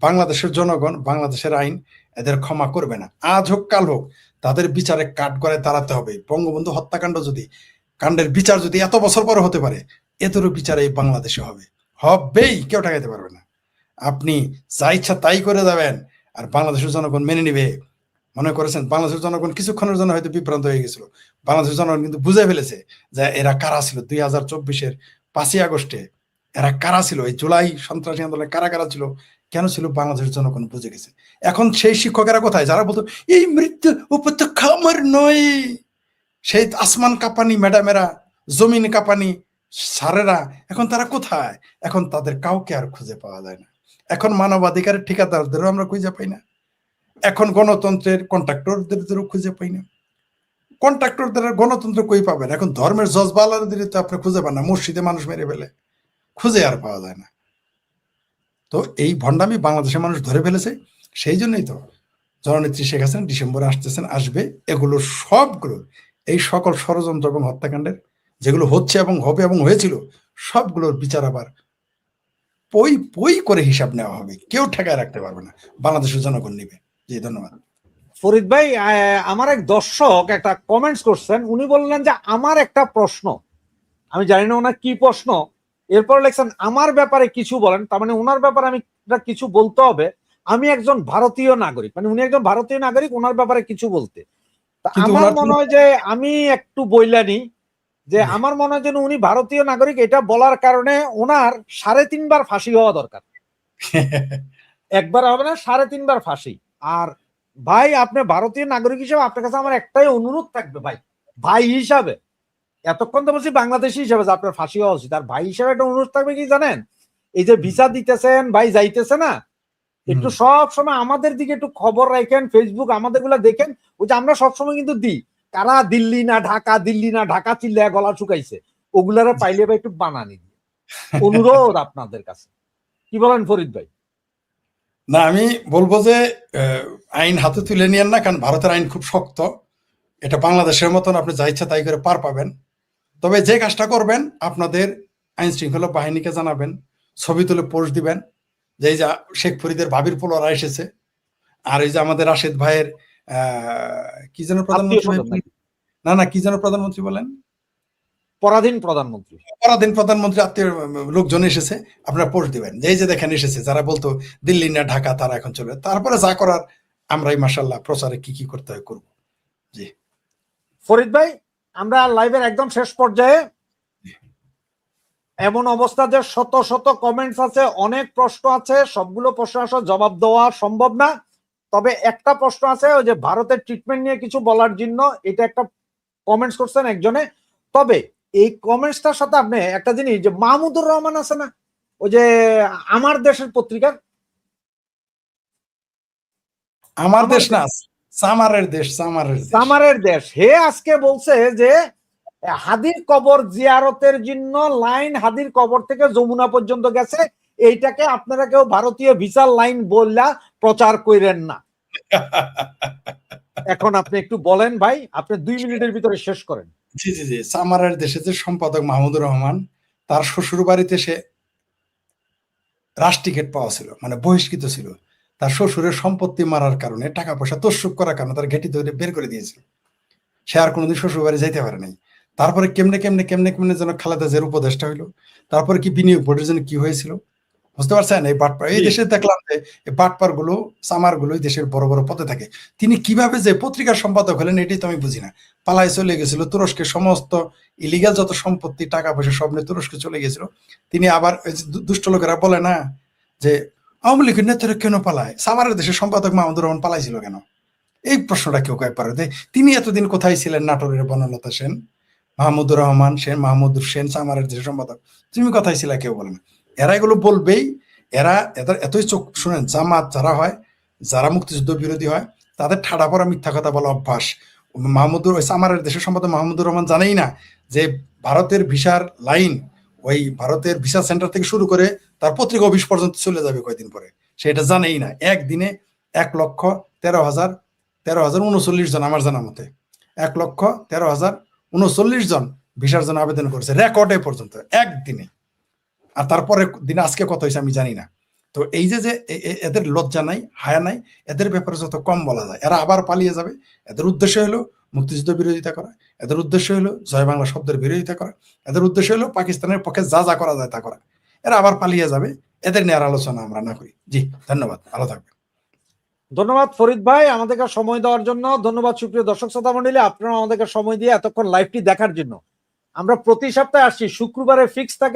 বাংলাদেশের জনগণ, বাংলাদেশের আইন এদের ক্ষমা করবে না। আজ হোক কাল হোক তাদের বিচারে কাঠগড়ায় দাঁড়াতে হবে। বঙ্গবন্ধু হত্যাকাণ্ড কাণ্ডের বিচার যদি এত বছর পরে হতে পারে, এদেরও বিচার এই বাংলাদেশে হবেই, কেউ ঠেকাইতে পারবে না। আপনি যা ইচ্ছা তাই করে যাবেন, আর বাংলাদেশের জনগণ মেনে নিবে মনে করেছেন? বাংলাদেশের জনগণ কিছুক্ষণের জন্য হয়তো বিভ্রান্ত হয়ে গেছিল, বাংলাদেশের জনগণ কিন্তু বুঝে ফেলেছে যে এরা কারা ছিল 2024-এর 5ই আগস্টে, এরা কারা ছিল, এই জুলাই সন্ত্রাসী আন্দোলনে কারা কারা ছিল, কেন ছিল, বাংলাদেশের জনগণ বুঝে গেছে। এখন সেই শিক্ষকেরা কোথায় যারা বলতো এই মৃত্যু উপত্যকা আমার নয়, সেই আসমান কাঁপানি ম্যাডামেরা, জমিন কাঁপানি স্যারেরা, এখন তারা কোথায়? এখন তাদের কাউকে আর খুঁজে পাওয়া যায় না। এখন মানবাধিকারের ঠিকাদারদেরও আমরা খুঁজে পাই না, এখন গণতন্ত্রের কন্ট্রাক্টরদেরও খুঁজে পাই না। কন্ট্রাক্টরদের গণতন্ত্র কই পাবেন? এখন ধর্মের জজবালাদের তো আপনি খুঁজে পান না, মসজিদে মানুষ মেরে ফেলে, খুঁজে আর পাওয়া যায় না। তো এই ভণ্ডামি বাংলাদেশের মানুষ ধরে ফেলেছে, সেই জন্যই তো জননেত্রী শেখ হাসিনা ডিসেম্বরে আসবে, এগুলো সবগুলো, এই সকল ষড়যন্ত্র এবং হত্যাকাণ্ডের যেগুলো হচ্ছে এবং হবে এবং হয়েছিল, সবগুলোর বিচার আবার পই করে হিসাব নেওয়া হবে, কেউ ঠেকায় রাখতে পারবে না, বাংলাদেশের জনগণ নিবে। জি, ধন্যবাদ। ফরিদ ভাই, আমার এক দর্শক একটা কমেন্টস করছেন, উনি বললেন যে আমার একটা প্রশ্ন, আমি জানি না ওনার কি প্রশ্ন, এরপর লেখছেন আমার ব্যাপারে কিছু বলেন, তার মানে ওনার ব্যাপারে আমি কিছু বলতে হবে, আমি একজন ভারতীয় নাগরিক, মানে উনি একজন ভারতীয় নাগরিক, ওনার ব্যাপারে কিছু বলতে। আমার মনে হয় যে আমি একটু বইলানি যে আমার মনে হয় যেন উনি ভারতীয় নাগরিক, এটা বলার কারণে ওনার 3.5 বার ফাঁসি হওয়া দরকার। একবার হবে না, 3.5 বার ফাঁসি। আর ভাই আপনি ভারতীয় নাগরিক হিসেবে আপনার কাছে আমার একটাই অনুরোধ থাকবে ভাই, ভাই হিসাবে, এতক্ষণ তো বলছি বাংলাদেশি হিসাবে যে আপনার ফাঁসি হওয়া উচিত, আর ভাই হিসাবে একটা অনুরোধ থাকবে কি জানেন, এই যে ভিসা দিতেছেন ভাই যাইতেছে না, একটু সব সময় আমাদের দিকে একটু খবর রাখেন, ফেসবুক আমাদের গুলা দেখেন। ওই যে আমরা সবসময় কিন্তু দিই কারা দিল্লি না ঢাকা, দিল্লি না ঢাকা চিল্লায় গলা শুকাইছে, ওগুলারে পাইলে ভাই একটু বানানি দিই, অনুরোধ আপনাদের কাছে। কি বলেন ফরিদ ভাই? না, আমি বলবো যে আইন হাতে তুলে নিয়েন না, কারণ ভারতের আইন খুব শক্ত। এটা বাংলাদেশের মতন আপনি যা ইচ্ছা তাই করে পার পাবেন। তবে যে কাজটা করবেন, আপনাদের আইন শৃঙ্খলা বাহিনীকে জানাবেন, ছবি তুলে পোস্ট দিবেন যে এই যে শেখ ফরিদের ভাবির পোলারা এসেছে, আর এই যে আমাদের রাশেদ ভাইয়ের কি যেন প্রধানমন্ত্রী, না কি যেন প্রধানমন্ত্রী বলেন, পরাধীন প্রধানমন্ত্রী আত্মীয় লোকজন এসেছে, আপনারা পোস্ট দিবেন যে এই যে দেখেন এসেছে, যারা বলতো দিল্লি না ঢাকা তারা এখন চলবে। তারপরে যা করার আমরাই মাশাআল্লাহ প্রচারে কি করতে হয় করবো। জি ফরিদ ভাই, আমরা লাইভের একদম শেষ পর্যায়ে, এমন অবস্থা যে শত শত কমেন্টস আছে, অনেক প্রশ্ন আছে, সবগুলো প্রশ্ন আসলে জবাব দেওয়া সম্ভব না। তবে একটা প্রশ্ন আছে, ওই যে ভারতের ট্রিটমেন্ট নিয়ে কিছু বলার জন্য এটা একটা কমেন্টস করছেন একজনে। তবে এই কমেন্টসটার সাথে আপনি একটা জিনিস, যে মাহমুদুর রহমান আছে না, ওই যে আমার দেশের পত্রিকার, আমার দেশ না, সামারের দেশ, হে আজকে বলছে যে হাদির কবর জিয়ারতের জন্য লাইন হাদির কবর থেকে যমুনা পর্যন্ত গেছে, এইটাকে আপনারা কেউ ভারতীয় ভিসার লাইন বললা প্রচার করেন না। এখন আপনি একটু বলেন ভাই, আপনি 2 মিনিটের ভিতরে শেষ করেন। জি সামারের দেশে যে সম্পাদক মাহমুদুর রহমান, তার শ্বশুর বাড়িতে সে রাশ টিকিট পাওয়া ছিল, মানে বহিষ্কৃত ছিল। তার শ্বশুরের সম্পত্তি মারার কারণে, টাকা পয়সা তসরুপ করার কারণে তার ঘেঁটি ধরে বের করে দিয়েছিল। সে আর কোনোদিন শ্বশুর বাড়ি যাইতে পারে নাই। তারপরে কেমনে যেন খালেদা জিয়ার উপদেষ্টা হইলো। তারপরে কি বিনিয়োগ বোর্ডের জন্য কি হয়েছিল বুঝতে পারছেন? এই বাটপার, এই দেশে দেখলাম যে এই বাটপার গুলো, সামার গুলো দেশের বড় বড় পদে থাকে। তিনি কিভাবে যে পত্রিকার সম্পাদক হলেন এটাই তো আমি বুঝি না। পালায় চলে গেছিল তুরস্কে, সমস্ত ইলিগাল যত সম্পত্তি টাকা পয়সা সব নিয়ে তুরস্কে চলে গেছিল। তিনি আবার দুষ্ট লোকেরা বলে না যে আওয়ামী লীগের নেতারা কেন পালায়, সামারের দেশের সম্পাদক মাহমুদুর রহমান পালাইছিল কেন? এই প্রশ্নটা কেউ কয়েক পারে। তিনি এতদিন কোথায় ছিলেন? নাটোরের বনলতা সেন, মাহমুদুর রহমান সেন, মাহমুদুর সেন সামারের দেশের সম্পাদক, তুমি কোথায় ছিল? কেউ বলে না। এরা এগুলো বলবেই। এদের এতই চোখ শুনেন, জামাত যারা হয়, যারা মুক্তিযুদ্ধ বিরোধী হয়, তাদের ঠাডা পড়া মিথ্যা কথা বলা অভ্যাস। সামারের দেশের সম্পাদক মাহমুদুর রহমান জানেই না যে ভারতের ভিসার লাইন ওই ভারতের ভিসা সেন্টার থেকে শুরু করে তার পত্রিকা অফিস পর্যন্ত চলে যাবে কয়েকদিন পরে, সেটা জানেই না। একদিনে 1,13,039 জন, আমার জানা মতে 1,13,039 জন ভিসার জন্য আবেদন করেছে রেকর্ডে পর্যন্ত একদিনে। আর তারপরে দিনে আজকে কত হয়েছে আমি জানি না। তো এই যে এদের লজ্জা নাই, হায়া নাই, এদের ব্যাপারে যত কম বলা যায়। এরা আবার পালিয়ে যাবে। এদের উদ্দেশ্য হলো মুক্তিযুদ্ধ বিরোধিতা করা, এদের উদ্দেশ্য হলো জয় বাংলা শব্দের বিরোধিতা করা, এদের উদ্দেশ্য হলো পাকিস্তানের পক্ষে যা যা করা যায় তা করা। এরা আবার পালিয়ে যাবে। এদের নিয়ে আর আলোচনা আমরা না করি। জি ধন্যবাদ, ভালো থাকবেন। ধন্যবাদ ফরিদ ভাই আমাদেরকে সময় দেওয়ার জন্য। ধন্যবাদ সুপ্রিয় দর্শক শ্রোতা মণ্ডলী, আপনারা আমাদেরকে সময় দিয়ে এতক্ষণ লাইভটি দেখার জন্য। আমরা প্রতি সপ্তাহে আসছি, শুক্রবারে ফিক্স থাকে।